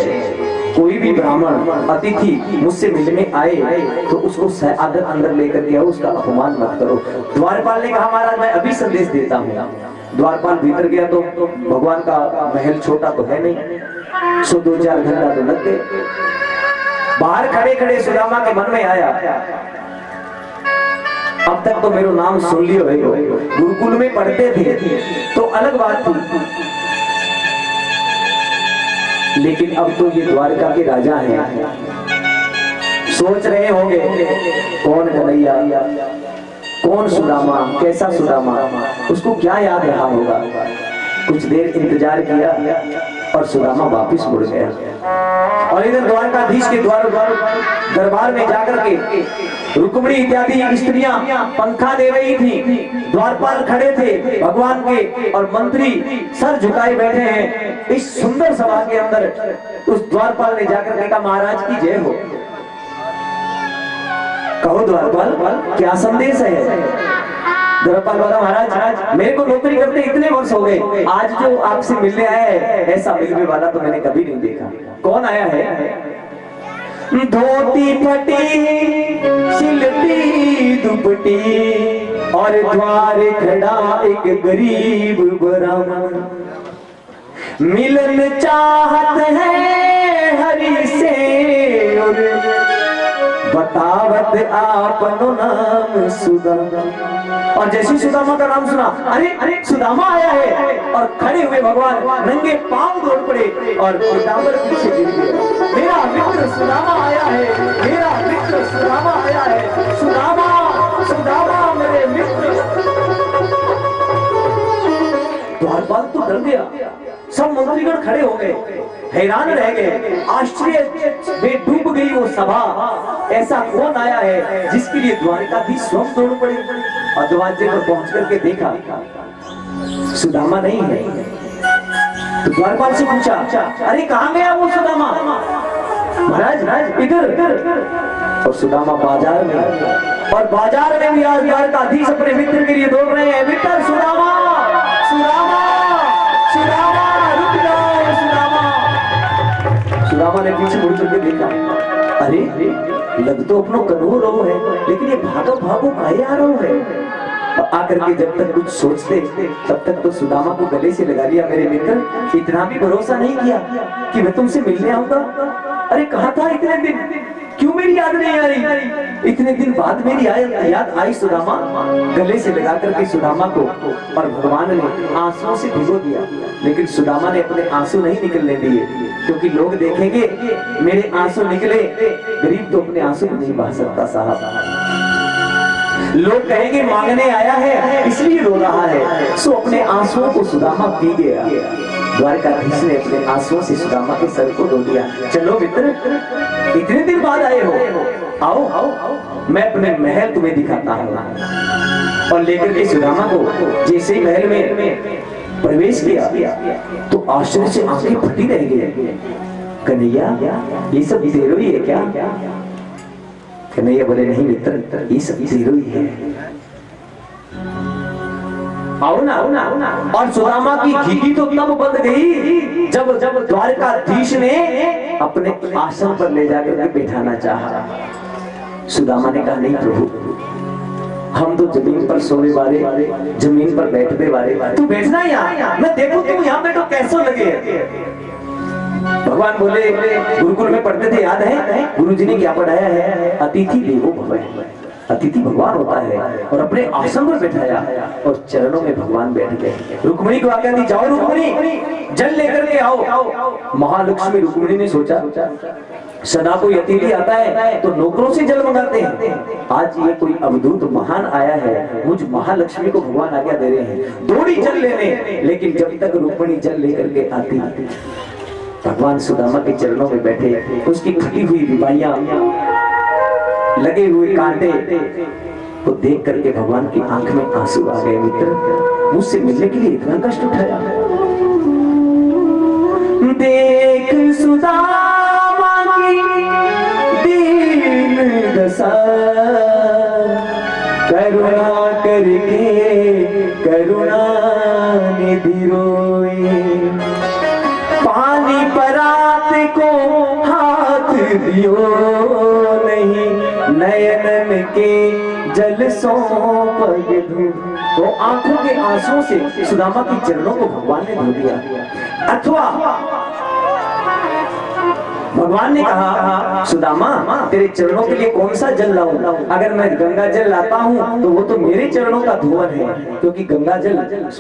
कोई भी ब्राह्मण अतिथि मुझसे मिलने आए तो उसको आदर अंदर लेकर के आओ, उसका अपमान मत करो। द्वारपाल ने कहा महाराज मैं अभी संदेश देता हूँ। द्वारपाल भीतर गया तो भगवान का महल छोटा तो है नहीं, सो 2-4 घंटा तो लग गए। बाहर खड़े खड़े सुदामा के मन में आया, अब तक तो मेरा नाम सुन लियो है, गुरुकुल में पढ़ते थे तो अलग बात थी, लेकिन अब तो ये द्वारका के राजा हैं। सोच रहे होंगे कौन कन्हैया, कौन सुदामा, कैसा सुदामा, उसको क्या याद रहा होगा। कुछ देर इंतजार किया और सुदामा वापिस मुड़ गया। और इधर द्वारकाधीश के दरबार में जाकर के रुक्मिणी इत्यादि स्त्रियां पंखा दे रही थी, द्वारपाल खड़े थे भगवान के और मंत्री सर झुकाए बैठे हैं। इस सुंदर सभा के अंदर उस द्वारपाल ने जाकर के कहा महाराज की जय हो। कहो द्वारपाल क्या संदेश है? द्वारपाल बोला महाराज मेरे को नौकरी करते इतने वर्ष हो गए, आज जो आपसे मिलने आया है ऐसा मिलने वाला तो मैंने कभी नहीं देखा। कौन आया है? धोती फटी सिलती दुपटी और द्वार खड़ा एक गरीब ब्राह्मण, मिलन चाहत है हरि से और बतावत आपनो नाम सुदामा। और जैसे सुदामा का नाम सुना, अरे अरे सुदामा आया है, और खड़े हुए भगवान नंगे पांव दौड़ पड़े और पीताम्बर पीछे गिर गए। मेरा मित्र सुदामा आया है, मेरा मित्र सुदामा आया है, सुदामा सुदामा मेरे मित्र। द्वारपाल तो डर गया, सब मंत्रीगण खड़े हो गए, हैरान रह गए, आश्चर्य में डूब गई वो सभा। ऐसा कौन आया है जिसके लिए द्वारकाधीश स्वयं दौड़ पड़े। और दरवाजे पर पहुंच करके देखा सुदामा नहीं है, तो द्वारपाल से पूछा अरे कहाँ गया वो सुदामा? महाराज इधर। और सुदामा बाजार में, और बाजार में भी आज द्वारकाधीश अपने मित्र के लिए दौड़ रहे हैं। मित्र सुदामा सुदामा सुदामा रुक जाओ सुदामा। सुदामा ने पीछे मुड़ करके देखा, अरे लग तो अपनो कन्हू रो है। ये भागो भागो काहे आ रहा है। आकर के जब तक कुछ सोचते तब तक तो सुदामा को गले से लगा लिया। मेरे मित्र, इतना भी भरोसा नहीं किया कि मैं तुमसे मिलने आऊंगा। अरे कहाँ था इतने दिन, क्यों मेरी याद नहीं आई? इतने दिन बाद मेरी याद आई सुदामा। गले से लगा करके सुदामा को और भगवान ने आंसुओं से भिगो दिया। लेकिन सुदामा ने अपने आंसू नहीं निकलने दिए, क्योंकि लोग देखेंगे मेरे आंसू निकले। गरीब तो अपने आंसू नहीं बहा सकता साहब। लोग कहेंगे मांगने आया है इसलिए रो रहा है। सो अपने आंसुओं को सुदामा पी गया। द्वारकाधीश ने अपने आंसुओं से सुदामा के सर को धो दिया। चलो मित्र, इतने दिन बाद आए हो, आओ आओ, मैं अपने महल तुम्हें दिखाता हूँ। और लेकर के सुदामा को जैसे ही महल में प्रवेश किया तो आश्चर्य से आंखें फटी रह गई। कन्हैया, ये सब तेरो ही है क्या? कन्हैया बोले, नहीं मित्र, ये सब तेरो ही है। आओ ना, आओ ना, आओ ना। और सुदामा की घीघी तो तब बंद गई जब द्वारकाधीश ने अपने आसन पर ले जाकर के बैठाना चाहा। सुदामा ने कहा, नहीं प्रभु, हम तो जमीन पर सोने वाले, जमीन पर बैठने वाले, तू बैठना यहाँ, मैं देखूं तुम यहाँ बैठो कैसो लगे। भगवान बोले, गुरुकुल में पढ़ते थे याद है, गुरुजी ने क्या पढ़ाया है? अतिथि देवो भव। अतिथि भगवान होता है। और अपने आसन पर बैठाया और चरणों में भगवान बैठ गए। रुक्मिणी को आज्ञा दी, जाओ रुक्मिणी, जल लेकर के आओ। महालक्ष्मी रुक्मिणी ने सोचा, सदा कोई अतिथि आता है तो नौकरों से जल मंगाते हैं, आज ये कोई अवधूत महान आया है, मुझ महालक्ष्मी को भगवान आज्ञा दे रहे हैं, दौड़ी जल लेने। लेकिन जब तक रुक्मिणी जल लेकर के आती, भगवान सुदामा के चरणों में बैठे, उसकी फटी हुई रिबाइयां, लगे हुए कांटे को देख करके भगवान की आंख में आंसू आ गए। मित्र, मुझसे मिलने के लिए इतना कष्ट उठाया। देख सुदामा की दीन दशा, करुणा करके करुणा निधि रोए। पानी परात को हाथ दियो नहीं, नयनन के जल सो पग धो। तो आंखों के आंसुओं से सुदामा की चरणों को भगवान ने धो दिया। अथवा भगवान ने कहा, सुदामा तेरे चरणों के लिए कौन सा जल लाऊं? अगर मैं गंगा जल लाता हूँ तो वो तो मेरे चरणों का धोवन है, क्योंकि गंगा जल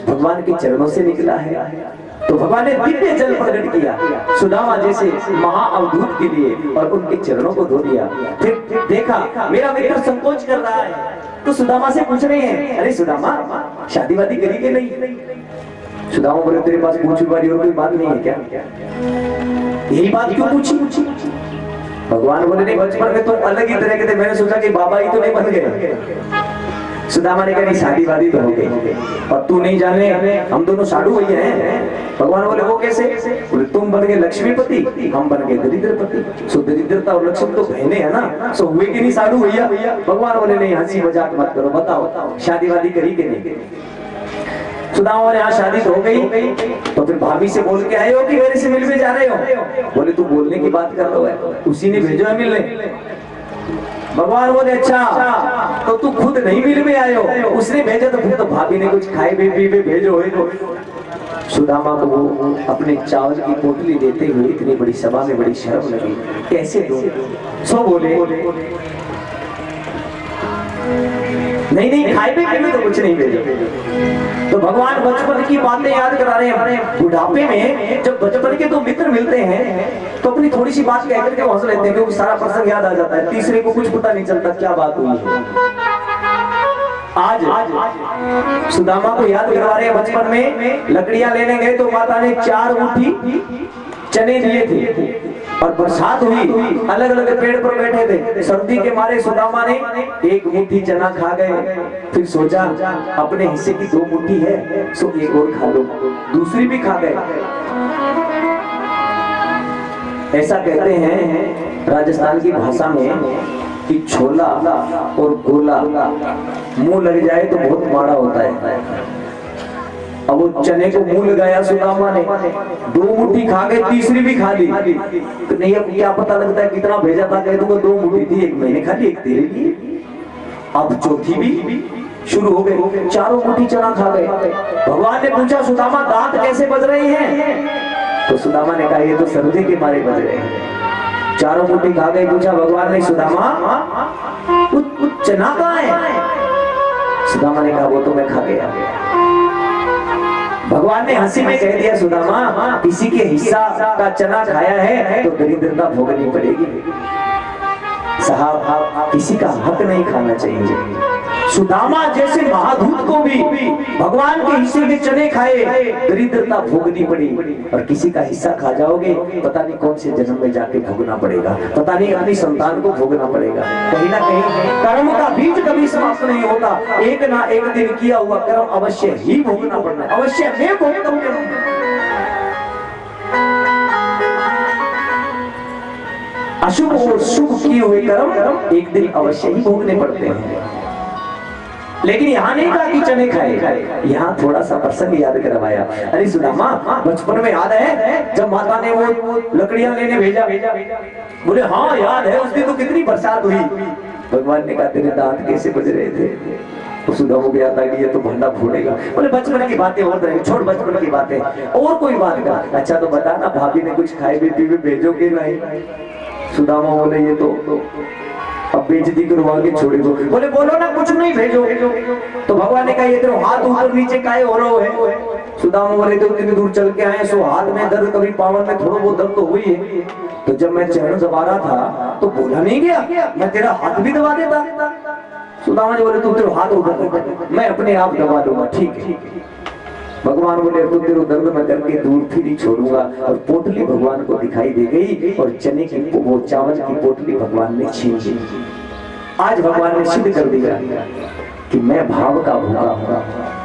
भगवान के चरणों से निकला है। तो भगवान ने दिव्य जल प्रकट किया सुदामा जैसे महाअवधूत के लिए और उनके चरणों को धो दिया। फिर देखा मेरा मित्र संकोच कर रहा है, तो सुदामा से पूछ रहे हैं, अरे सुदामा शादी वादी करी के नहीं? सुदामा बोले, तेरे पास पूछने वाली और कोई बात नहीं है क्या? यही बात क्यों पूछी? भगवान बोले, नहीं बचपन में तो अलग ही तरह के थे, मैंने सोचा कि बाबा ही तो नहीं बन गए। सुदामा ने कहा, शादी वादी तो हो गई और तू नहीं जाने हम दोनों साधु भैया हैं। भगवान बोले, वो कैसे? बोले, तुम बन गए लक्ष्मीपति, हम बन गए दरिद्रपति। सो दरिद्रता और लक्ष्मी तो बहने है ना, सो हुए कि नहीं साधु भैया? भगवान बोले, नहीं हंसी मजाक मत करो, बताओ शादी वादी करी कि नहीं? सुदामा ने, यहाँ शादी तो हो गई। तो फिर भाभी से बोल के आए हो कि मेरे से मिलने जा रहे हो? बोले, तू बोलने की बात कर रहा है, उसी ने भेजो है मिलने। भगवान बोले, अच्छा तो तू खुद नहीं मिल में आए हो, उसने भेजा तो फिर तो भाभी ने कुछ खाए पी भेजो है। सुदामा को वो अपने चावल की पोटली देते हुए इतनी बड़ी सभा में बड़ी शर्म लगी, कैसे दो? सो बोले, नहीं नहीं खाए पी में तो कुछ नहीं भेजो। तो भगवान बचपन की बातें याद करा रहे हैं। हमारे बुढ़ापे में जब बचपन के दो मित्र मिलते हैं तो अपनी थोड़ी सी बात कह करके हंस लेते हैं, क्योंकि सारा प्रसंग याद आ जाता है, तीसरे को कुछ पता नहीं चलता क्या बात हुई है। आज सुदामा को याद करवा रहे हैं, बचपन में लकड़ियां लेने गए तो माता ने 4 मुट्ठी चने दिए थे और बरसात हुई, अलग अलग पेड़ पर बैठे थे, सर्दी के मारे सुदामा ने 1 मुट्ठी चना खा गए। फिर सोचा अपने हिस्से की 2 मुट्ठी है, सो एक और खा लो, दूसरी भी खा गए। ऐसा कहते हैं राजस्थान की भाषा में कि छोला और गोला मुंह लग जाए तो बहुत माड़ा होता है। अब वो चने को मुंह लगाया सुदामा ने, 2 मुट्ठी खा गए, तीसरी भी खा ली। तो नहीं अब क्या पता लगता है कितना भेजा था, कह दूंगा 2 मुट्ठी थी, एक मैंने खा ली, एक तेरे लिए। अब चौथी भी शुरू हो गई। चारों मुट्ठी चना खा गए। भगवान ने पूछा सुदामा दांत कैसे बज रहे हैं? तो सुदामा ने कहा ये तो सर्दी के मारे बज रहे हैं। चारों मुट्ठी खा गए। पूछा भगवान ने सुदामा चना कहाँ है? सुदामा ने कहा वो तो मैं खा गया। भगवान ने हंसी में कह दिया सुदामा किसी के हिस्सा का चना खाया है तो दरिद्रता भोगनी पड़ेगी। साहब किसी का हक नहीं खाना चाहिए। सुदामा जैसे महादूत को भी भगवान के हिस्से के चने खाए दरिद्रता भोगनी पड़ी, और किसी का हिस्सा खा जाओगे पता नहीं कौन से जन्म में जाके भोगना पड़ेगा, पता नहीं अपनी संतान को भोगना पड़ेगा। कहीं ना कहीं कर्म का बीज कभी समाप्त नहीं होता। एक ना एक दिन किया हुआ कर्म अवश्य ही भोगना पड़ना है। अवश्य मैं भोगता अशुभ और शुभ किए हुए कर्म एक दिन अवश्य ही भोगने पड़ते हैं। लेकिन यहाँ नहीं कहा कि चने खाए, यहाँ थोड़ा सा प्रसंग याद करवाया। अरे सुदामा बचपन में याद है जब माता ने वो लकड़ियां लेने भेजा? बोले हाँ याद है, उस दिन तो कितनी बरसात हुई। भगवान ने कहा तेरे दांत कैसे बज रहे थे? तो सुदामा को याद आ कि ये तो भंडा फूटेगा। बोले बचपन की बातें और रहेंगी, छोड़ बचपन की बातें, और कोई बात कर। अच्छा तो बता ना भाभी ने कुछ खाए भी पी भेजोगे नहीं? सुदामा बोले ये तो अब बेइज्जती करवा के छोड़े दो। बोले बोलो ना कुछ नहीं भेजो। तो भगवान ने कहा ये तेरे हाथ ऊपर नीचे काहे हो रहा है? सुदामा बोले तो इतनी दूर चल के आए सो हाथ में दर्द कभी पावन में थोड़ा बहुत दर्द तो हुई है। तो जब मैं चरण दबा रहा था तो बोला नहीं गया, मैं तेरा हाथ भी दबा देता। सुदामा जी बोले तू तेरे हाथ उधर मैं अपने आप दबा दूंगा। ठीक है। भगवान बोले तो तेरे दर्द में करके दूर फिर ही छोड़ूंगा। और पोटली भगवान को दिखाई दे गई और चने की वो चावल की पोटली भगवान ने छीन ली। आज भगवान ने सिद्ध कर दिया कि मैं भाव का भूखा हूँ,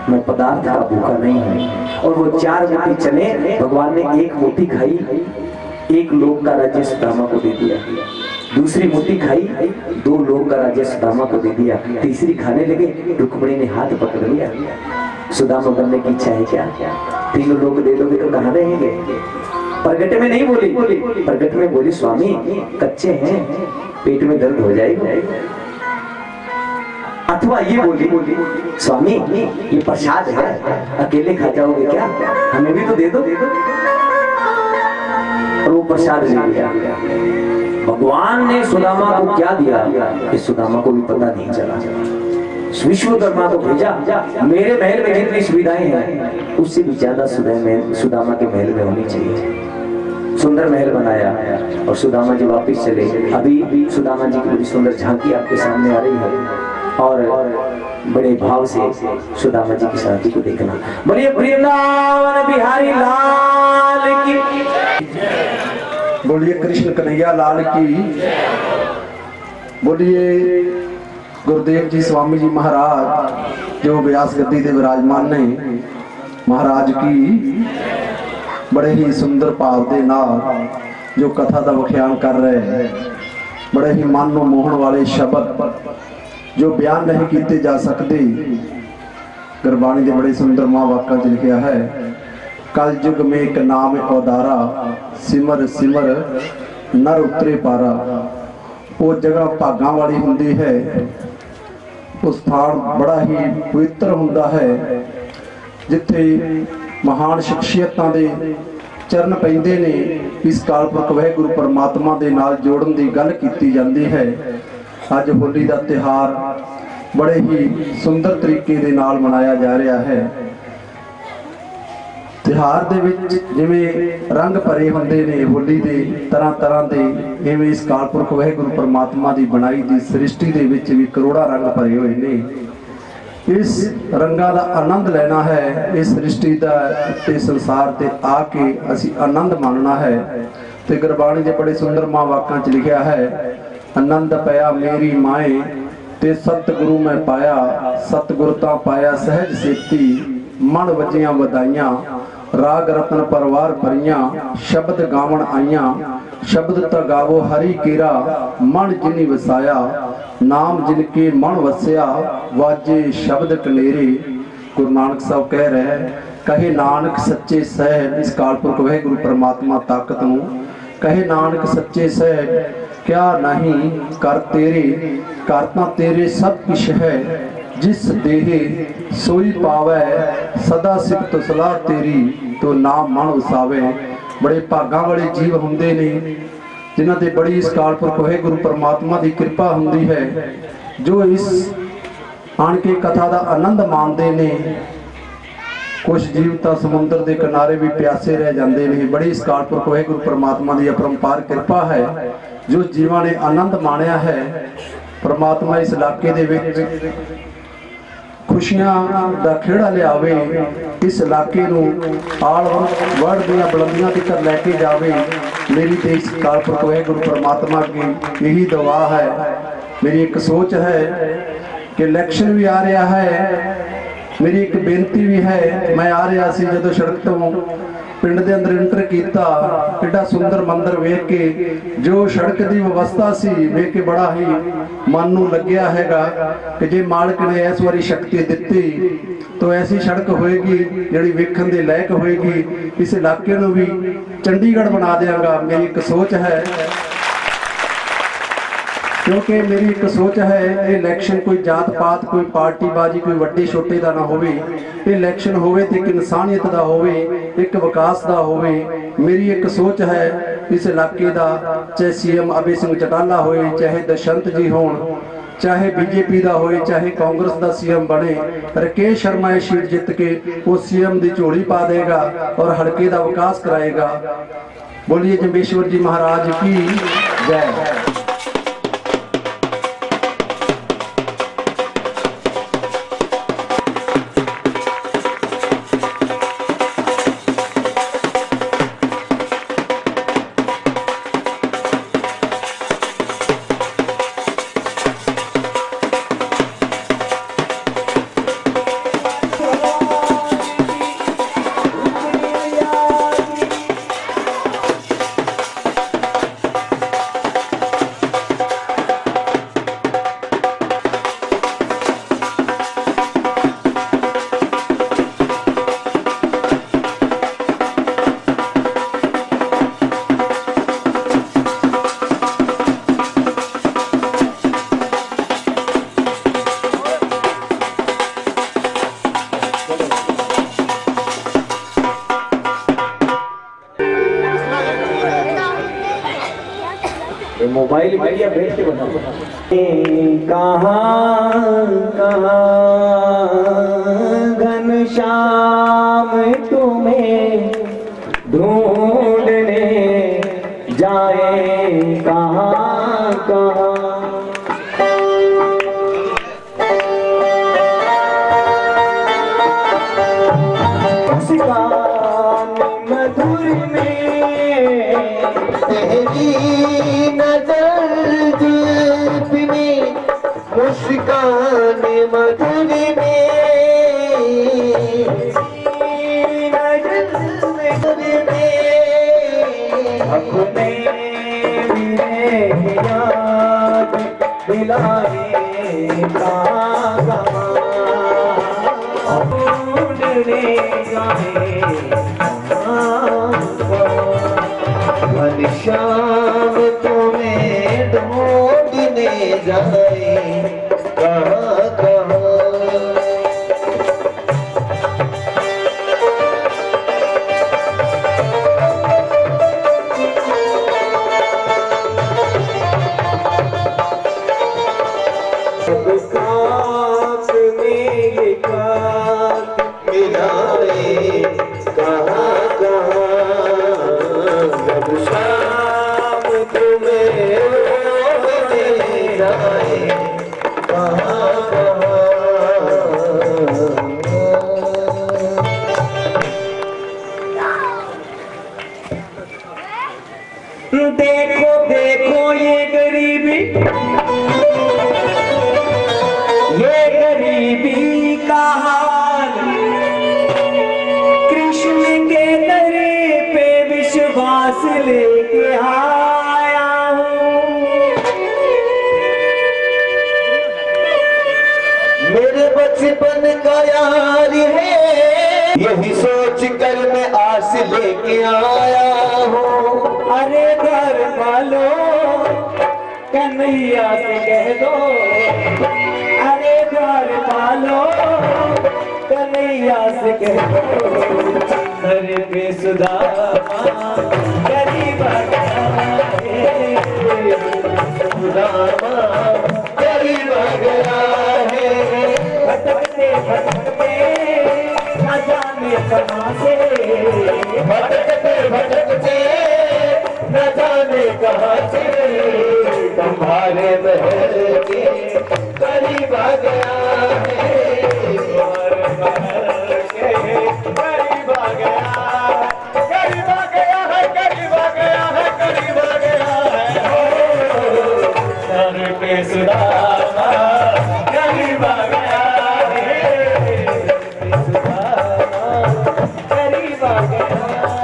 मैं पदार्थ का भूखा नहीं हूँ। और वो 4 मुट्ठी चने भगवान ने 1 मुट्ठी खाई, 1 लोक का राज्य सुदामा को दे दिया। दूसरी मुट्ठी खाई, 2 लोक का राज्य सुदामा को दे दिया। तीसरी खाने लगे, रुक्मिणी ने हाथ पकड़ लिया। सुदामा बनने की इच्छा है क्या? 3 लोग दे दोगे तो कहाँ रहेंगे? प्रगट में नहीं बोली, प्रगट में बोली स्वामी कच्चे हैं, पेट में दर्द हो जाएगा। अथवा ये बोली स्वामी ये प्रसाद है, अकेले खा जाओगे क्या? हमें भी तो दे दो। और वो प्रसाद ले लिया। भगवान ने सुदामा को क्या दिया कि सुदामा को भी पता नहीं चला। विश्वकर्मा को भेजा, मेरे महल में जितनी सुविधाएं हैं उससे भी ज्यादा सुदामा के महल में होनी चाहिए। सुंदर महल बनाया और सुदामा जी वापस चले। अभी सुदामा जी की बड़ी सुंदर झांकी आपके सामने आ रही है और बड़े भाव से सुदामा जी की शादी को देखना। बोलिए वृंदावन बिहारी लाल की, बोलिए कृष्ण कन्हैया लाल की, बोलिए गुरुदेव जी स्वामी जी महाराज जो व्यास गद्दी से विराजमान ने महाराज की बड़े ही सुंदर भाव के नाल जो कथा का व्याख्यान कर रहे हैं। बड़े ही मन को मोहन वाले शब्द जो बयान नहीं किए जा सकते। गुरबाणी के बड़े सुंदर महावाक्यां च लिखा है, कल युग में एक नाम अवतारा, सिमर सिमर नर उतरे पारा। वो जगह भागां वाली हुंदी है, वो स्थान बड़ा ही पवित्र हुंदा है जिथे महान शख्सियतां दे चरण पैंदे ने। इस कालपुरख वाहिगुरू परमात्मा दे नाल जोड़न दी गल कीती जांदी है। अज होली का त्योहार बड़े ही सुंदर तरीके दे नाल मनाया जा रहा है। त्योहार दे विच जिवें रंग भरे हुंदे ने होली दे तरह तरह दे, इवें इस कालपुरख वाहिगुरू परमात्मा दी बनाई दी सृष्टि दे विच भी करोड़ा रंग भरे हुए ने। इस रंगा दा आनंद लेना है, इस सृष्टि दा ते संसार ते आके असी आनंद मानना है। ते गुरबाणी दे बड़े सुंदर महावाक्यां च लिखा है, आनंद पया मेरी माए ते सतगुरु मैं पाया, सतगुरता पाया सहज सेती, मन वजियां वधाइयां, राग रतन परवार भरियां, शब्द गावन आइयां, शब्द तगावो हरि केरा, मन जिनी वसाया, नाम जिनके मन वसया, वाजे शब्द कनेरे। गुरु नानक साहब कह रहे हैं, कहे नानक सच्चे सह, इस कालपुरख वाहिगुरू परमात्मा ताकत नूं कहे नानक सच्चे सह क्या नहीं कर तेरे, करता तेरे सब किश है। जिस देहे सोई पावै, सदा सिफत सलाह तेरी, तो नाम मन वसावे। बड़े भागां वाले जीव हुंदे ने जिन्हां ते बड़ी इस काल पुरख वाहिगुरू परमात्मा की कृपा हुंदी है, जो इस आण के कथा का आनंद माणदे ने। कुछ जीव तो समुद्र के किनारे भी प्यासे रह जाते हैं। बड़ी इस काल पुरख वाहिगुरू परमात्मा की अपरंपार कृपा है, जो जीवां ने आनंद माणिया है। परमात्मा इस इलाके दे विच खुशियां दा खेड़ा लियावे, इस इलाके नूं आल वर्ल्ड दीआं बुलंदियां तक लैके जावे। मेरी तो इस काल पुरख वाहिगुरू परमात्मा की यही दुआ है। मेरी एक सोच है कि इलैक्शन भी आ रहा है, मेरी एक बेनती भी है। मैं आ रहा सी जो सड़क तो पिंड के अंदर इंटर किया, एडा सुंदर मंदिर वेख के, जो सड़क की व्यवस्था सी वेख के बड़ा ही मन नूं लग्या हैगा कि जे मालिक ने इस बारी शक्ति दी तो ऐसी सड़क होएगी जिहड़ी वेखण दे लायक होएगी। इस इलाके नूं भी चंडीगढ़ बना देंगा। मेरी एक सोच है, क्योंकि मेरी एक सोच है, ये इलैक्शन कोई जात पात, कोई पार्टीबाजी, कोई वड्डे छोटे का ना होवे। ये इलैक्शन होवे तो एक इंसानियत का होवे, एक विकास का होवे। मेरी एक सोच है इस इलाके का, चाहे CM अभय सिंह चटाला होए, चाहे दशंत जी होण, चाहे बीजेपी का होए, चाहे कांग्रेस का CM बने, राकेश शर्मा सीट जित के वो CM की झोली पा देगा और हल्के का विकास कराएगा। बोलिए जम्बेश्वर जी महाराज की जय। मोबाइल मीडिया भेज के बताओ कहाँ घनश्याम तुम्हें ढूंढने जाए, कहाँ मुस्कान मधुर में तेरी नजर जुल्फ में, मुस्कान मधुर में, अपने याद दिलाए, कहाँ ढूंढने जाए, घनश्याम तुम्हें ढूंढने जाए, कहाँ कहाँ। कांस में ये कांस मिलाए, कहाँ कहाँ। शाम तुम्हें ढूंढने जाए, कहाँ कहाँ। देखो देखो ये गरीबी का हाल, कृष्ण के दरे पे विश्वास लेके आया हूँ। मेरे बचपन का यार है, यही सोच कर मैं आस लेके आया हूँ। अरे घर वालों कन्हैया से कह दो अरे द्वार पालो, कन्हैया से कह दो अरे बेसुदामा गरीब आ गया है, सुदामा गरीब आ गया है। भटकते भटकते न जाने कहाँ से, भटकते भटकते न जाने कहाँ से तुम्हारे महल के करीब आ गया है, तुम्हारे महल के करीब आ गया है, करीब आ गया है, करीब आ गया है, करीब आ गया है, सर पे सुदामा करीब आ गया है, सुदामा करीब आ गया है।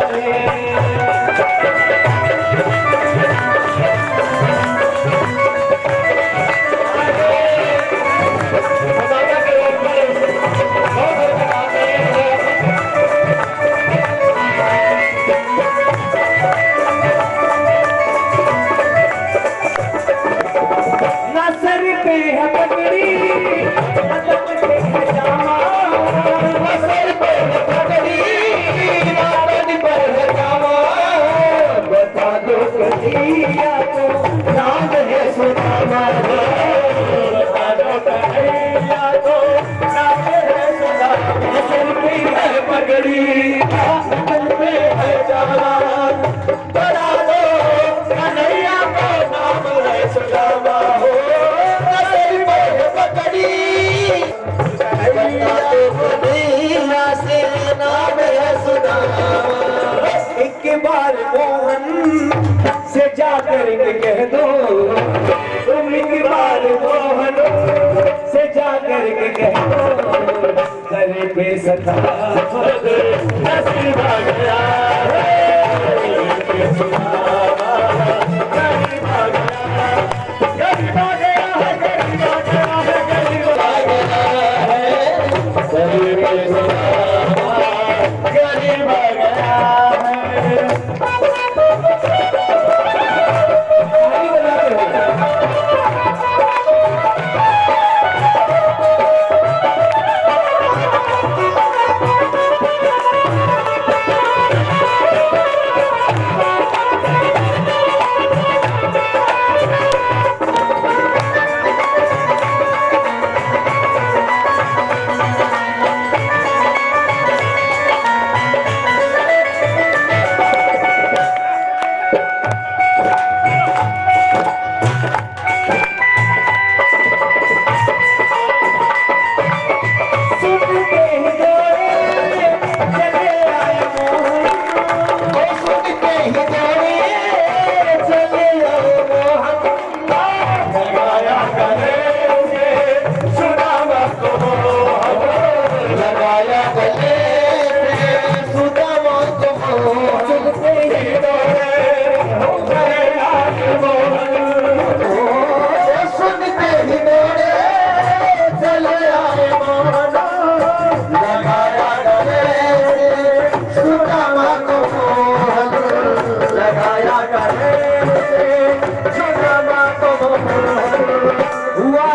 एक बार मोहन से जाकर के कह दो, तुम एक बार मोहन से जाकर के कह दो करे पे सखा नसीब आ गया है, गरीब आ गया है, गरीब आ गया है, गरीब आ गया है, गरीब आ गया है, गरीब आ गया है।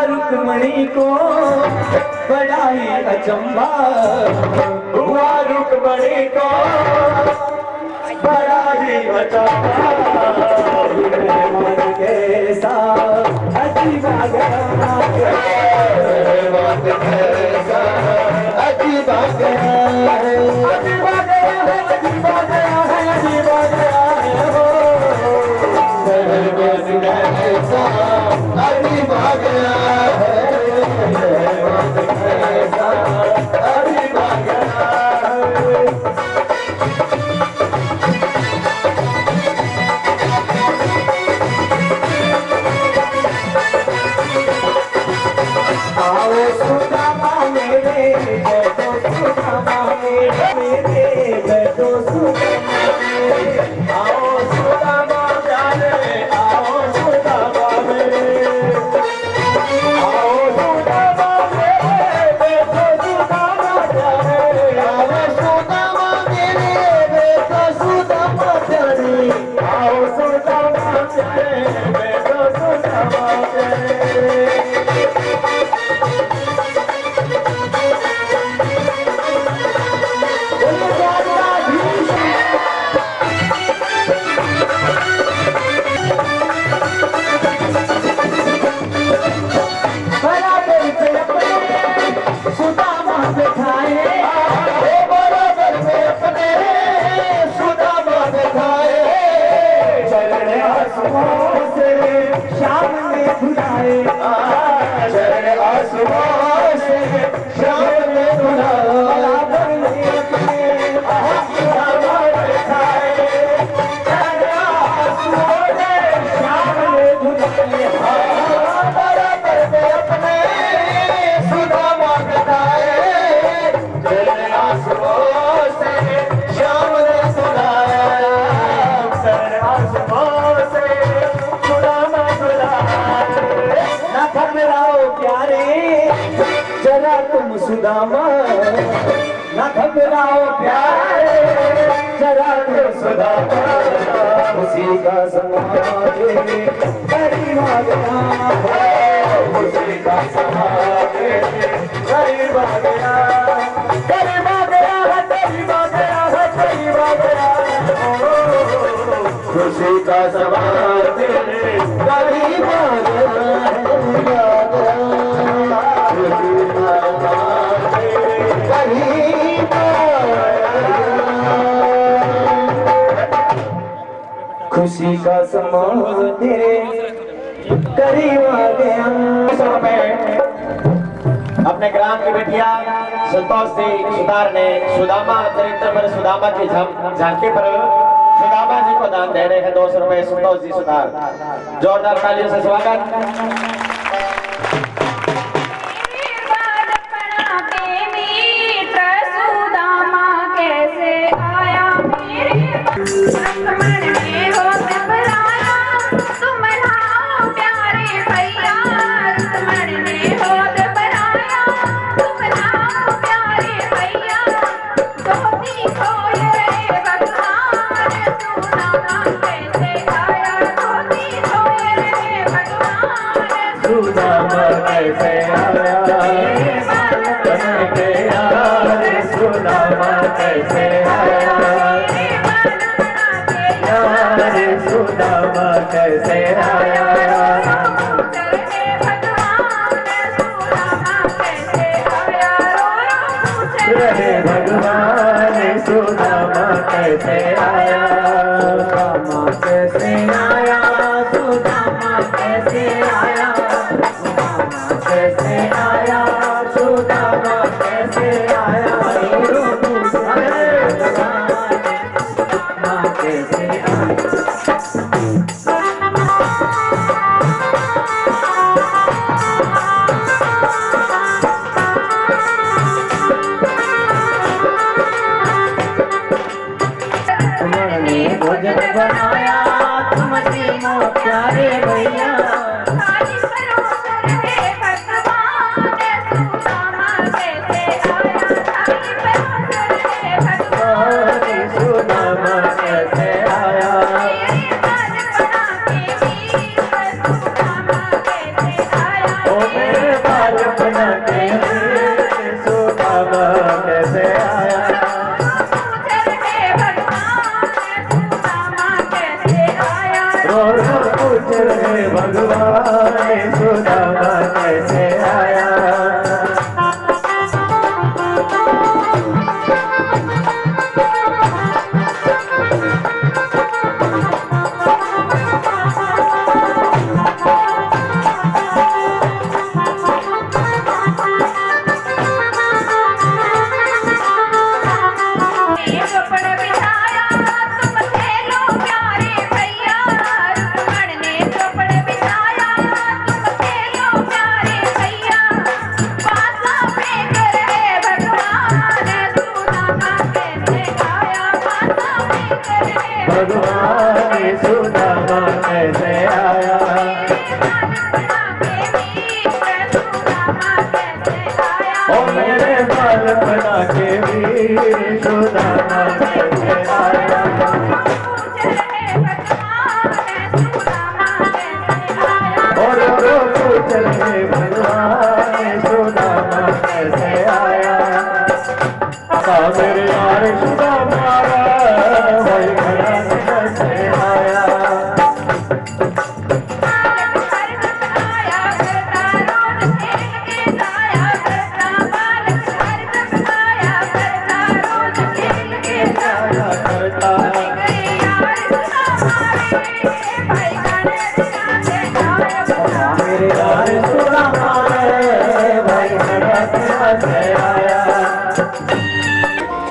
रुक्मणी को बड़ा ही अचंभा हुआ, रुक्मणी को बड़ा ही अचंभा, मन के साथ अजीब आ गया, अजीब आ गया है, अजीब आ गया है, अजीब आ गया है, अजीब आ गया है, अजीब आ गया है, अजीब आ गया है। आओ सुदामा मेरे बैठो, सुदामा मेरे बैठो, सुदामा मेरे, आओ सुदामा जाने, आओ सुदामा मेरे, आओ सुदामा मेरे बैठो, सुदामा जाने, आओ सुदामा मेरे बैठो, सुदामा जाने, आओ सुदामा मेरे बैठो, सुदामा श्याम ने बुलाया अपने सुदामा बैठाए श्याम ने बुलाया बराबर में अपने सुदामा बैठाए आसमां से श्याम ने सुनाया आसमां से सुदामा बुलाया ना घबराओ प्यारे जरा तुम सुदामा, ना घबराओ प्यारे जरा तुम सुदामा, उसी का समाज करीब आ गया, उसी का समाज करीब आ गया, करीब आ गया है, करीब आ गया है, करीब आ गया है, खुशी का समाज करीब आ गया खुशी का समा तेरे करीब आ गया। 100 रुपए अपने ग्राम की बेटिया संतोष जी सुतार ने सुदामा चरित्र पर सुदामा की झांकी पर सुदामा जी को दान दे रहे हैं। 200 रुपए संतोष जी सुतार, जोरदार तालियों से स्वागत।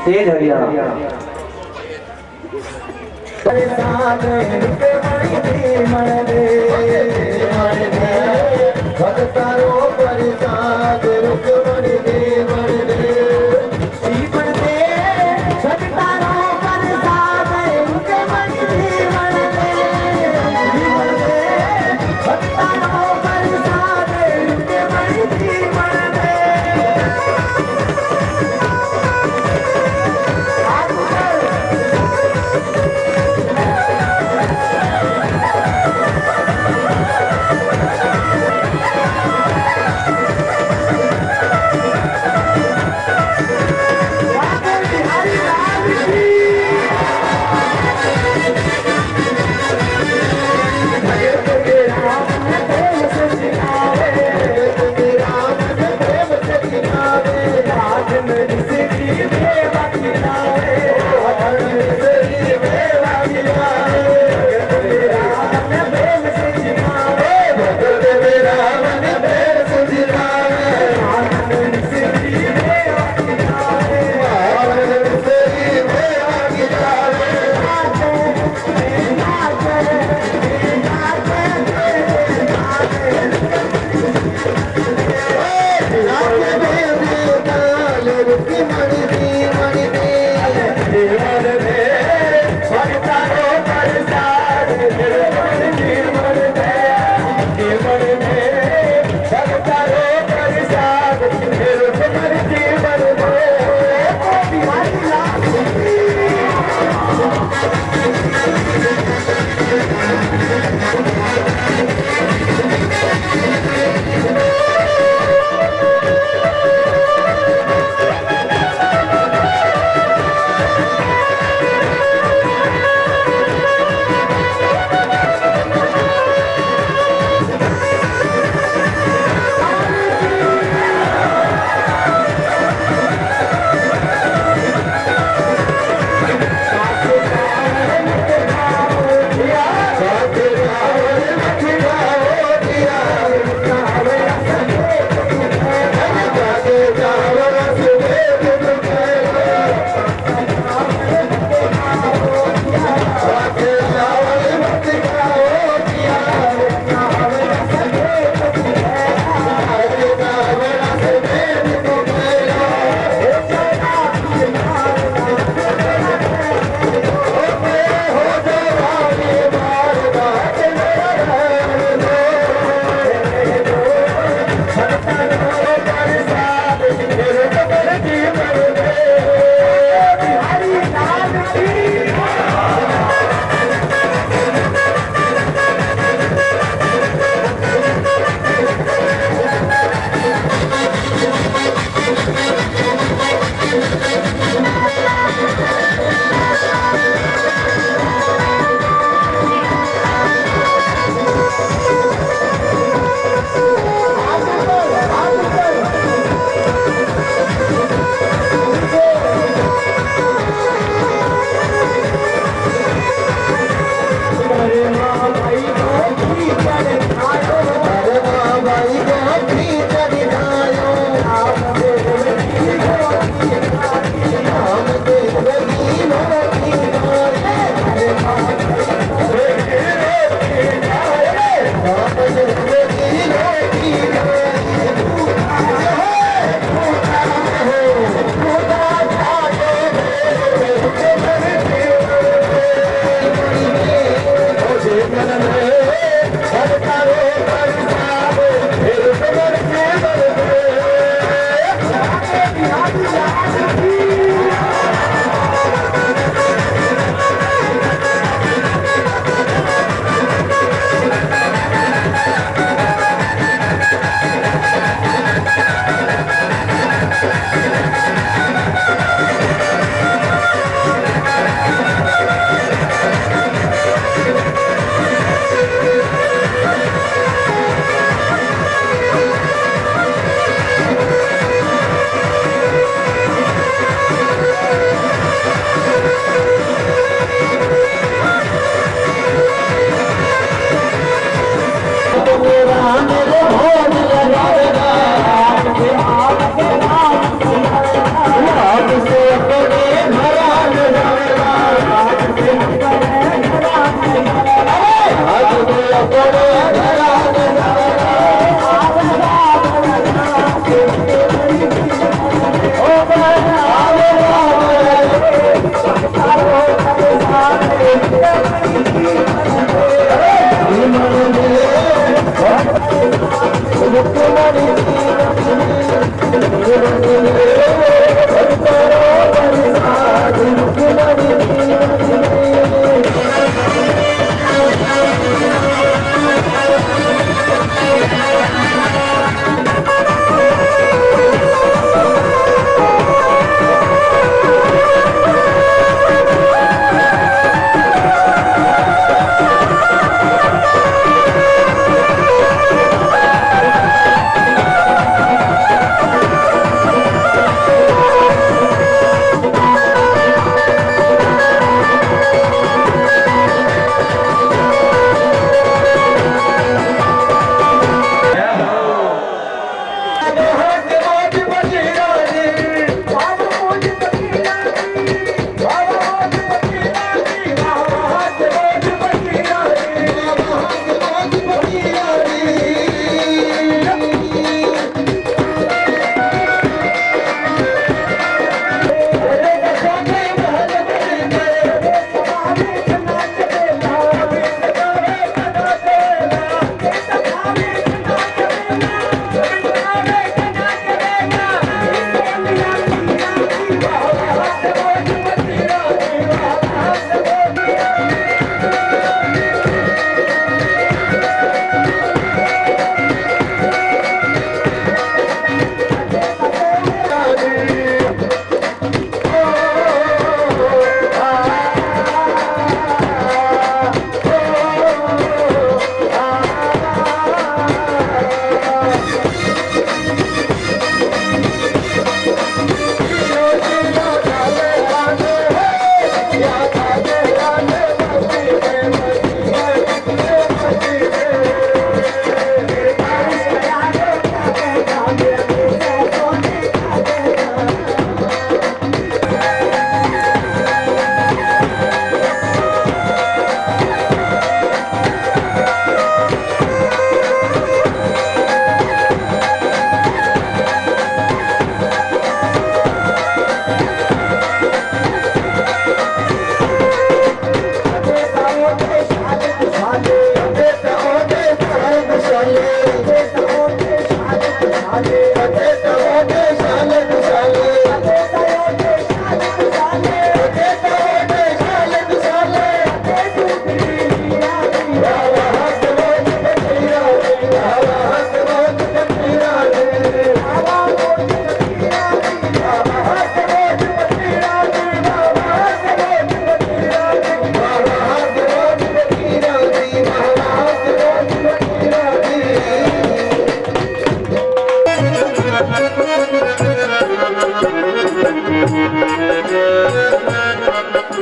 तेज हरिया भक्तारो प्रसाद रुकमणि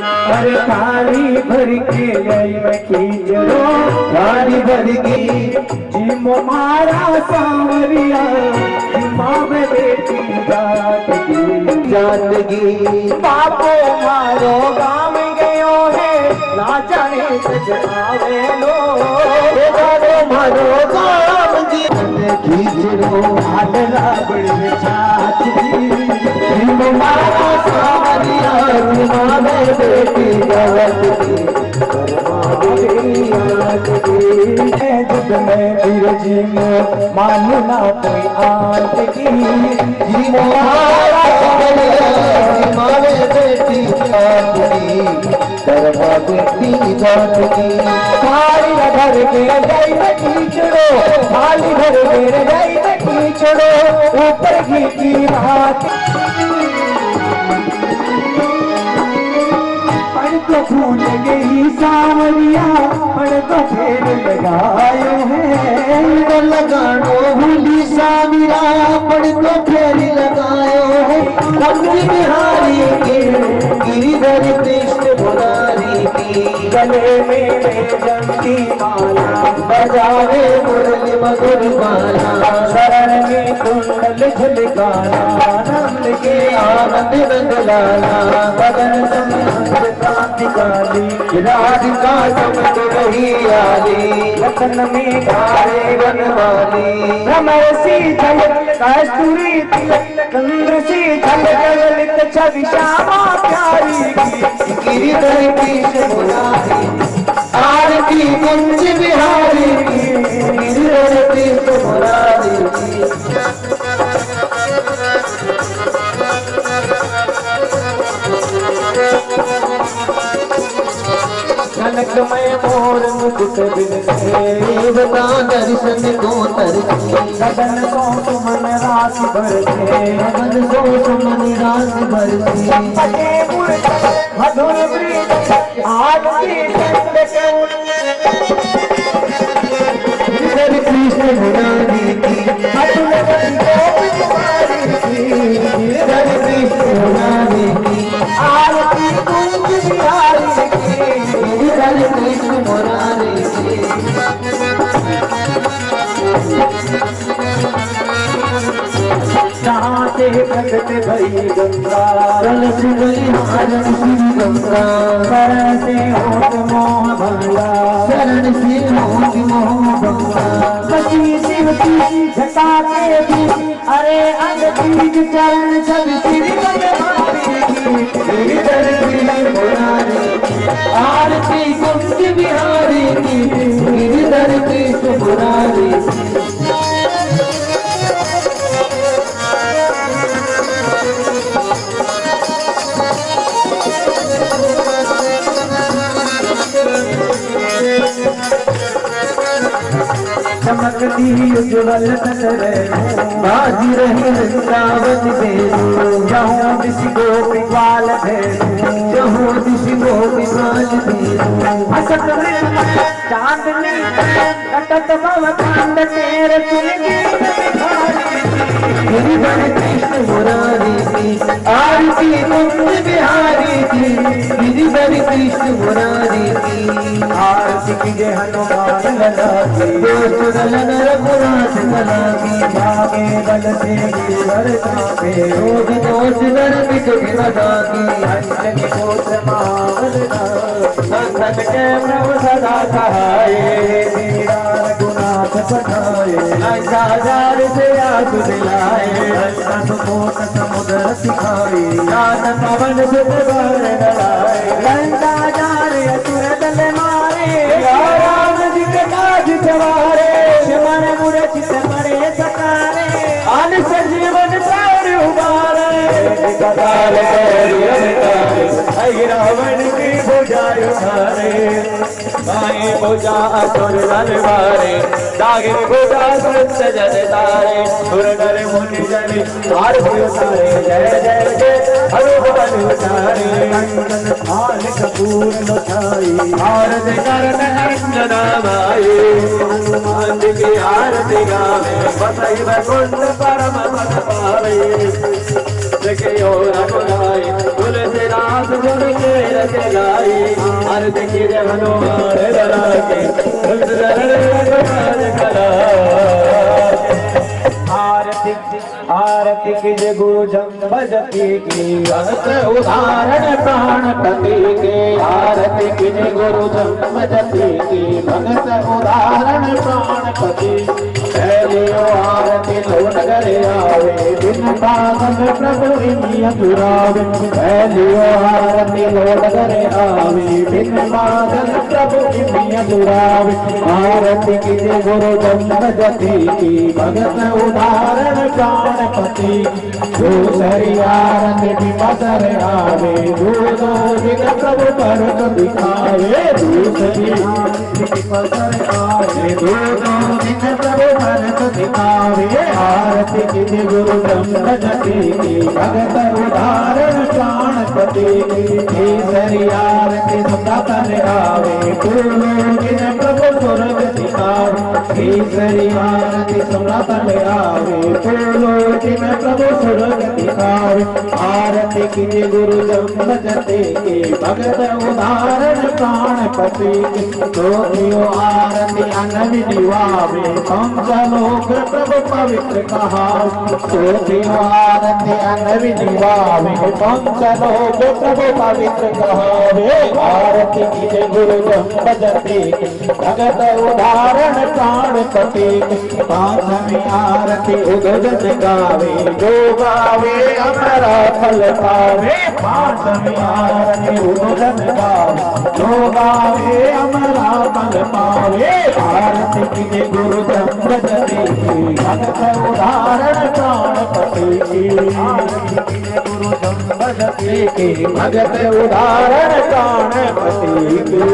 थाली भर के गई मैं खींचरो थाली भर की जिम मारा सांवरिया जिमाम बेटी जात की बापो मारो गाँव गयो है ना जाने सजावे लो बापो मारो गाँव की खींचरो हाडला बड़ी छात की जिम मारा सांवरिया जिमाम बेटी जात जुग में फिर जिम मानना कोई आंट की जिमावे बेटी करवा बेटी जाट की थाली भर के गई में खींचड़ो थाली भर के गई में खींचड़ो ऊपर की बात तो भूल गई सांवरिया पर तो फेर लगायो है लगानो भूली सांवरिया पर तो फेर लगायो है अपनी बिहारी की गिरिधर कृष्ण मुरारी की गले में जंती माला बजावे मुरली मधुर बाला, शरण में कुंडल झलकाना, नंद के आनंद नंद लाला, बदन समंद क्रांतिकाली, राधिका चमक रही आली, वतन में गारे बनवाली, भ्रमर सी झलक कस्तूरी तिलक, चंद्र सी झलक ललित छवि श्यामा प्यारी की, गिरिधर कृष्ण मुरारी, आरती कुंज बिहारी की, गिरिधर कृष्ण मुरारी की। कनकमय मोर मुकुट बिनसे, देवता दर्शन को तरसे, सदन को सुमन राशि बरसे, सदन को सुमन राशि बरसे, मधुर प्रीत आरती गिरिधर कृष्ण मुरारी की, अतुल गोपी कुमारी की, गिरिधर कृष्ण मुरारी की, आरती कुंज बिहारी की, गिरिधर कृष्ण मुरारी की। जहाँ से प्रकट भई गंगा, कलश बलिहारन श्री गंगा, शरण से होत मोह भंगा, शरण से होत मोह भंगा, बची शिव की जटा के बीच, अरे अंग बीज चरण छवि श्री बनवारी की, गिरिधर कृष्ण मुरारी की, आरती कुंज बिहारी की, गिरिधर कृष्ण मुरारी की। चमकती उज्ज्वल नजरे, बाजी रही वृंदावन भेलू, जहाँ दिश गोपी ग्वाल भेलू, जहाँ दिश गोपी ग्वाल भेलू, असत चांदनी कटत भव कांद तेरे गिरिधर कृष्ण मुरारी की, आरती कुंज बिहारी की, गिरिधर कृष्ण मुरारी की, आरती कीजे हनुमान लला की, दोस्त दलन रघुनाथ लला की, भागे बल से गिरिधर कांपे, रोग दोष नर मिट विपदा की, अंजनी पुत्र मावलना, संतन के प्रभु सदा सहाये, तेरा रघुनाथ पठाए, हजार से आस दिलाए, कोट समुद्र सिखाए, ज्ञान पवन सुत बार डलाए, लंका जारे असुर दल मारे, राम जी के काज सवारे, मन मूर्छित बड़े सतारे, अन सजीवन प्राण उबारे, कताल रावण की भुजा उठारे, बाएं भुजा असुर दल मारे, दागे भुजा संत जन तारे, सुर नर मुनि जन आरती उतारे, जय जय जय हनुमान उतारे, नंदन भाल कपूर लुटाई, आरती करन अंजन माई, हनुमान जी की आरती गावे, बसई वैकुंठ परम पद पावे, देखियो रघुनाई, तुलसीदास गुण के रचनाई, आरती कीजे हनुमान लला के, आरती कीजे गुरु जम्बजती की, भगत उदाहरण प्राणपति के, आरती कीजे गुरु जम्बजती की, भगत उदाहरण प्राणपति, लियो आरती लोट करे आवे, बिन पागल प्रभु इनिय दुरावे, लियो आरती लोट करे आवे, बिन पागल प्रभु इनिय दुरावे, आरती कीजे गुरु जम्बजती की, भगत उदाहरण प्राणपति, दूसरी आरती बिमसर आवे, दूधो दिन प्रभु परत दिखावे, दूसरी आरती बिमसर आवे, दूधो दिन प्रभु परत दिखावे, आरती कीजे गुरु जम्बजती की, भगत उदाहरण प्राणपति, तीसरी आरती सदा कर आवे, दूधो दिन प्रभु स्वर्ग दिखावे, केसरी आरती सम्राट ले आवे, त्रिलोकी में प्रभु स्वर्ग दिखावे। आरती कीजे गुरु जब भजते के, भगत उदाहरण प्राणपति के, तो आरती अनवि निवावे, पंचलोक प्रभु पवित्र कहावे, तो आरती अनवि निवावे, पंचलोक प्रभु पवित्र कहावे। आरती कीजे गुरु जब भजते के, भगत उदाहरण प्राणपति के, पांचवी आरती उदजन गावे, जो गावे हमारा फल पावे। पांचवी आरती उदजन गावे, जो गावे हमारा फल पावे। आरती कीजे गुरु जब भजते के, भगत उदाहरण प्राणपति के, गुरु जब भजते के, भगत उदाहरण प्राणपति के।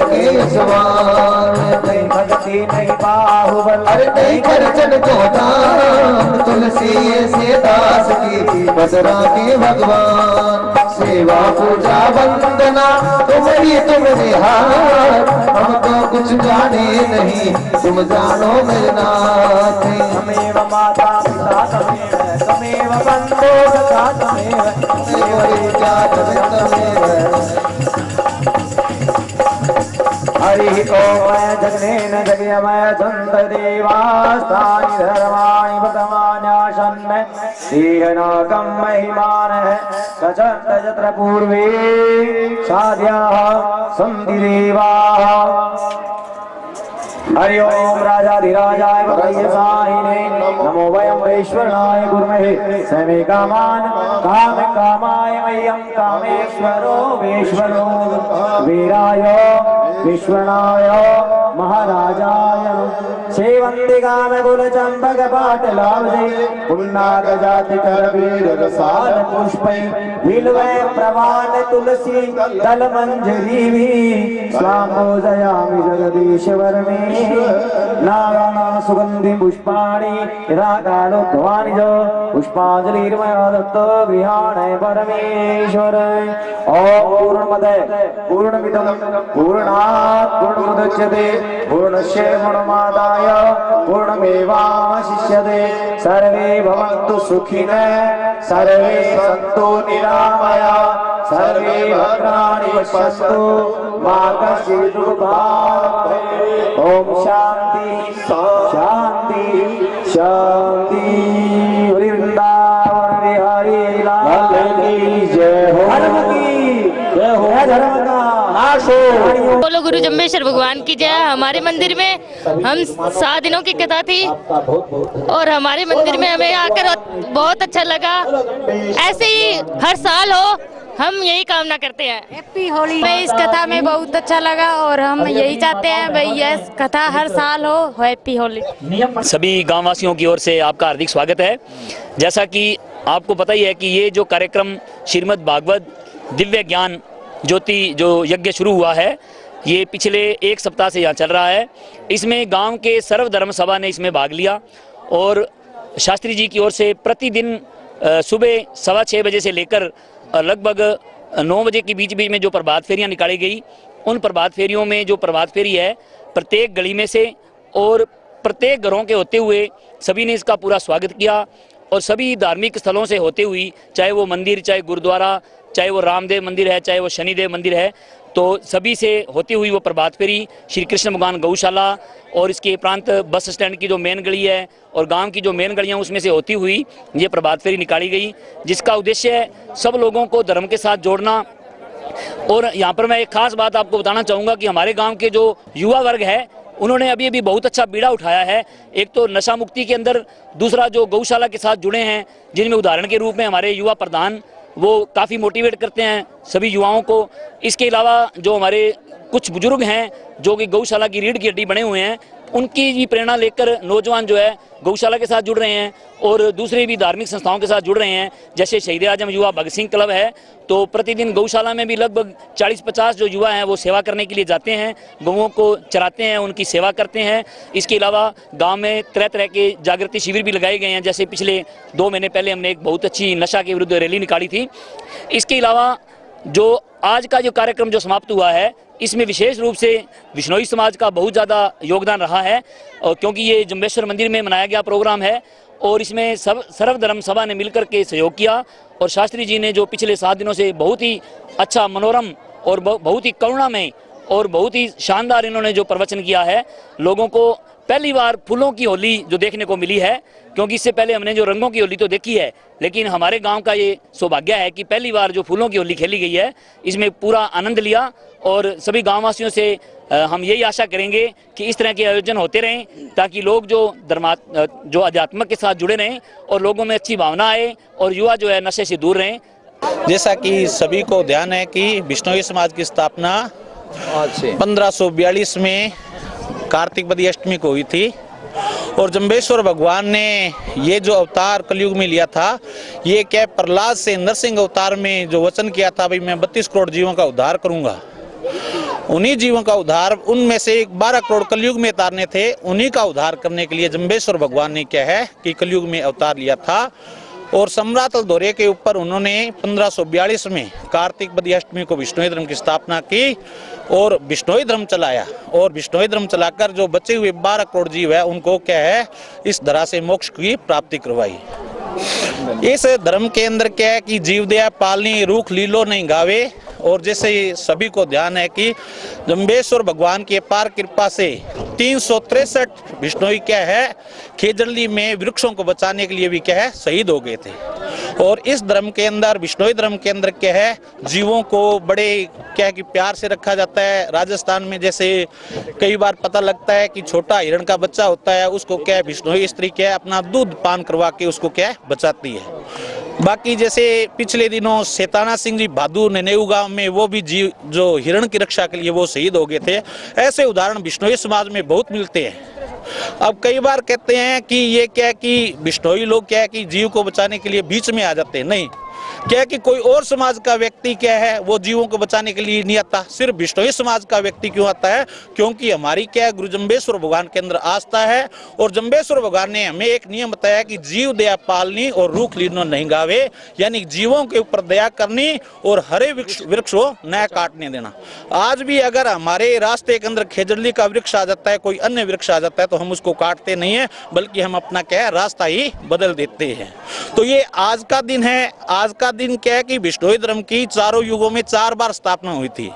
के सवार नहीं भक्ति नहीं बाहुबल, अरे नहीं करचन को दान, तुलसी से दास की बसरा के भगवान। सेवा पूजा वंदना तुम्हारी तुम्हारे हाथ, हम तो कुछ जाने नहीं तुम जानो मेरे नाथ। तमेव माता पिता तमेव बंधो सखा तमेव हरि ओम जगनेन जगयमय चंद्र देवास्तानि धर्माणि वर्तमान्याशन्न दीहनाकं महिमानः सचन्त यत्र पूर्वे साध्याः सन्ति देवाः। हरि ओम राजाधिराजाय वैयसायिने नमो वयं वैश्वराय गुरुमहे समे कामान काम कामाय मह्यं कामेश्वरो वैश्वरो वीराय विश्वनाय महाराजाय सेवन्ति काम कुल चंपक पाटलाब्धे पुन्नाग जाति कर वीर रसाल पुष्पै बिल्वै प्रवाल तुलसी दल मंजरी स्वामोदयामि जगदीश्वर में नारायण सुगंधि पुष्पाणि रागालोध्वानि च पुष्पांजलिर्मया दत्त गृहाणे परमेश्वर। ओम पूर्णमदः पूर्णमिदं पूर्णात् पूर्णमुदच्यते पूर्णस्य पूर्णमादाय पूर्णमेवावशिष्यते। सर्वे भवन्तु सुखिनः सर्वे सन्तु निरामयाः सर्वे भद्राणि पश्यन्तु मा कश्चित् दुःखभाग् भवेत्। ओम शांति शांति शांति। वृंदावन बिहारी लाल की जय हो, धर्म की जय हो, धर्म का नाश हो। बोलो गुरु जम्बेश्वर भगवान की जय। हमारे मंदिर में हम 7 दिनों की कथा थी और हमारे मंदिर में हमें आकर बहुत अच्छा लगा। ऐसे ही हर साल हो, हम यही कामना करते हैं। हैप्पी होली। मैं इस कथा में बहुत अच्छा लगा और हम यही चाहते हैं भाई ये कथा हर साल हो। हैप्पी होली। सभी गाँव वासियों की ओर से आपका हार्दिक स्वागत है। जैसा कि आपको पता ही है कि ये जो कार्यक्रम श्रीमद् भागवत दिव्य ज्ञान ज्योति जो यज्ञ शुरू हुआ है, ये पिछले 1 सप्ताह से यहाँ चल रहा है। इसमें गांव के सर्वधर्म सभा ने इसमें भाग लिया और शास्त्री जी की ओर से प्रतिदिन सुबह 6:15 बजे से लेकर लगभग 9 बजे के बीच में जो प्रभात फेरियाँ निकाली गई, उन प्रभात फेरियों में जो प्रभात फेरी है प्रत्येक गली में से और प्रत्येक घरों के होते हुए सभी ने इसका पूरा स्वागत किया। और सभी धार्मिक स्थलों से होते हुई, चाहे वो मंदिर, चाहे गुरुद्वारा, चाहे वो रामदेव मंदिर है, चाहे वो शनिदेव मंदिर है, तो सभी से होती हुई वो प्रभात फेरी श्री कृष्ण भगवान गौशाला और इसके प्रांत बस स्टैंड की जो मेन गली है और गांव की जो मेन गलियां उसमें से होती हुई ये प्रभात फेरी निकाली गई, जिसका उद्देश्य है सब लोगों को धर्म के साथ जोड़ना। और यहाँ पर मैं एक खास बात आपको बताना चाहूँगा कि हमारे गाँव के जो युवा वर्ग है उन्होंने अभी बहुत अच्छा बीड़ा उठाया है। एक तो नशा मुक्ति के अंदर, दूसरा जो गौशाला के साथ जुड़े हैं, जिनमें उदाहरण के रूप में हमारे युवा प्रधान वो काफ़ी मोटिवेट करते हैं सभी युवाओं को। इसके अलावा जो हमारे कुछ बुजुर्ग हैं जो कि गौशाला की रीढ़ की हड्डी बने हुए हैं, उनकी भी प्रेरणा लेकर नौजवान जो है गौशाला के साथ जुड़ रहे हैं और दूसरी भी धार्मिक संस्थाओं के साथ जुड़ रहे हैं। जैसे शहीद आजम युवा भगत सिंह क्लब है, तो प्रतिदिन गौशाला में भी लगभग 40-50 जो युवा हैं वो सेवा करने के लिए जाते हैं, गौओं को चराते हैं, उनकी सेवा करते हैं। इसके अलावा गांव में तरह तरह के जागृति शिविर भी लगाए गए हैं। जैसे पिछले 2 महीने पहले हमने एक बहुत अच्छी नशा के विरुद्ध रैली निकाली थी। इसके अलावा जो आज का जो कार्यक्रम जो समाप्त हुआ है, इसमें विशेष रूप से बिश्नोई समाज का बहुत ज़्यादा योगदान रहा है, और क्योंकि ये जंबेश्वर मंदिर में मनाया गया प्रोग्राम है और इसमें सर्वधर्म सभा ने मिलकर के सहयोग किया। और शास्त्री जी ने जो पिछले 7 दिनों से बहुत ही अच्छा, मनोरम और बहुत ही करुणामय और बहुत ही शानदार इन्होंने जो प्रवचन किया है, लोगों को पहली बार फूलों की होली जो देखने को मिली है, क्योंकि इससे पहले हमने जो रंगों की होली तो देखी है, लेकिन हमारे गांव का ये सौभाग्य है कि पहली बार जो फूलों की होली खेली गई है, इसमें पूरा आनंद लिया। और सभी गांववासियों से हम यही आशा करेंगे कि इस तरह के आयोजन होते रहें, ताकि लोग जो अध्यात्म के साथ जुड़े रहें और लोगों में अच्छी भावना आए और युवा जो है नशे से दूर रहें। जैसा कि सभी को ध्यान है कि बिश्नोई समाज की स्थापना 1542 में कार्तिक बदी अष्टमी को हुई थी, और जंबेश्वर भगवान ने ये जो अवतार कलयुग में लिया था, ये क्या प्रहलाद से नरसिंह अवतार में जो वचन किया था, भाई मैं 32 करोड़ जीवों का उद्धार करूंगा, उन्हीं जीवों का उद्धार, उनमें से 12 करोड़ कलयुग में उतारने थे, उन्हीं का उद्धार करने के लिए जंबेश्वर भगवान ने क्या है कि कलयुग में अवतार लिया था। और सम्रातल दौरे के ऊपर उन्होंने 1542 में कार्तिक बदी अष्टमी को बिश्नोई धर्म की स्थापना की और बिश्नोई धर्म चलाया, और बिश्नोई धर्म चलाकर जो बचे हुए 12 करोड़ जीव है उनको क्या है इस धरा से मोक्ष की प्राप्ति करवाई। इस धर्म के अंदर क्या है कि जीव दया पालनी, रूख लीलो नहीं गावे। और जैसे सभी को ध्यान है कि जंबेश्वर भगवान की अपार कृपा से 363 बिश्नोई क्या है खेजड़ली में वृक्षों को बचाने के लिए भी क्या है शहीद हो गए थे। और इस धर्म के अंदर, बिश्नोई धर्म के अंदर क्या है जीवों को बड़े क्या है कि प्यार से रखा जाता है। राजस्थान में जैसे कई बार पता लगता है कि छोटा हिरण का बच्चा होता है, उसको क्या है बिश्नोई स्त्री क्या है अपना दूध पान करवा के उसको क्या है बचाती है। बाकी जैसे पिछले दिनों सेताना सिंह जी भादू नेनेऊ गांव में वो भी जीव जो हिरण की रक्षा के लिए वो शहीद हो गए थे, ऐसे उदाहरण बिश्नोई समाज में बहुत मिलते हैं। अब कई बार कहते हैं कि ये क्या है कि बिश्नोई लोग क्या है कि जीव को बचाने के लिए बीच में आ जाते हैं, नहीं, क्या है कि कोई और समाज का व्यक्ति क्या है वो जीवों को बचाने के लिए नहीं आता, सिर्फ बिश्नोई समाज का व्यक्ति क्यों आता है, क्योंकि हमारी क्या है गुरु जंबेश्वर भगवान के अंदर आस्था है। और जंबेश्वर भगवान ने हमें एक नियम बताया कि जीव दया पालनी और रूख लीनो नहीं गावे, यानी जीवों के ऊपर दया करनी और हरे वृक्ष को न काटने देना। आज भी अगर हमारे रास्ते के अंदर खेजड़ली का वृक्ष आ जाता है, कोई अन्य वृक्ष आ जाता है, तो हम उसको काटते नहीं है, बल्कि हम अपना क्या है रास्ता ही बदल देते हैं। तो ये आज का दिन है। आज का दिन क्या है कि बिश्नोई धर्म की चारों युगों में 4 बार स्थापना हुई थी।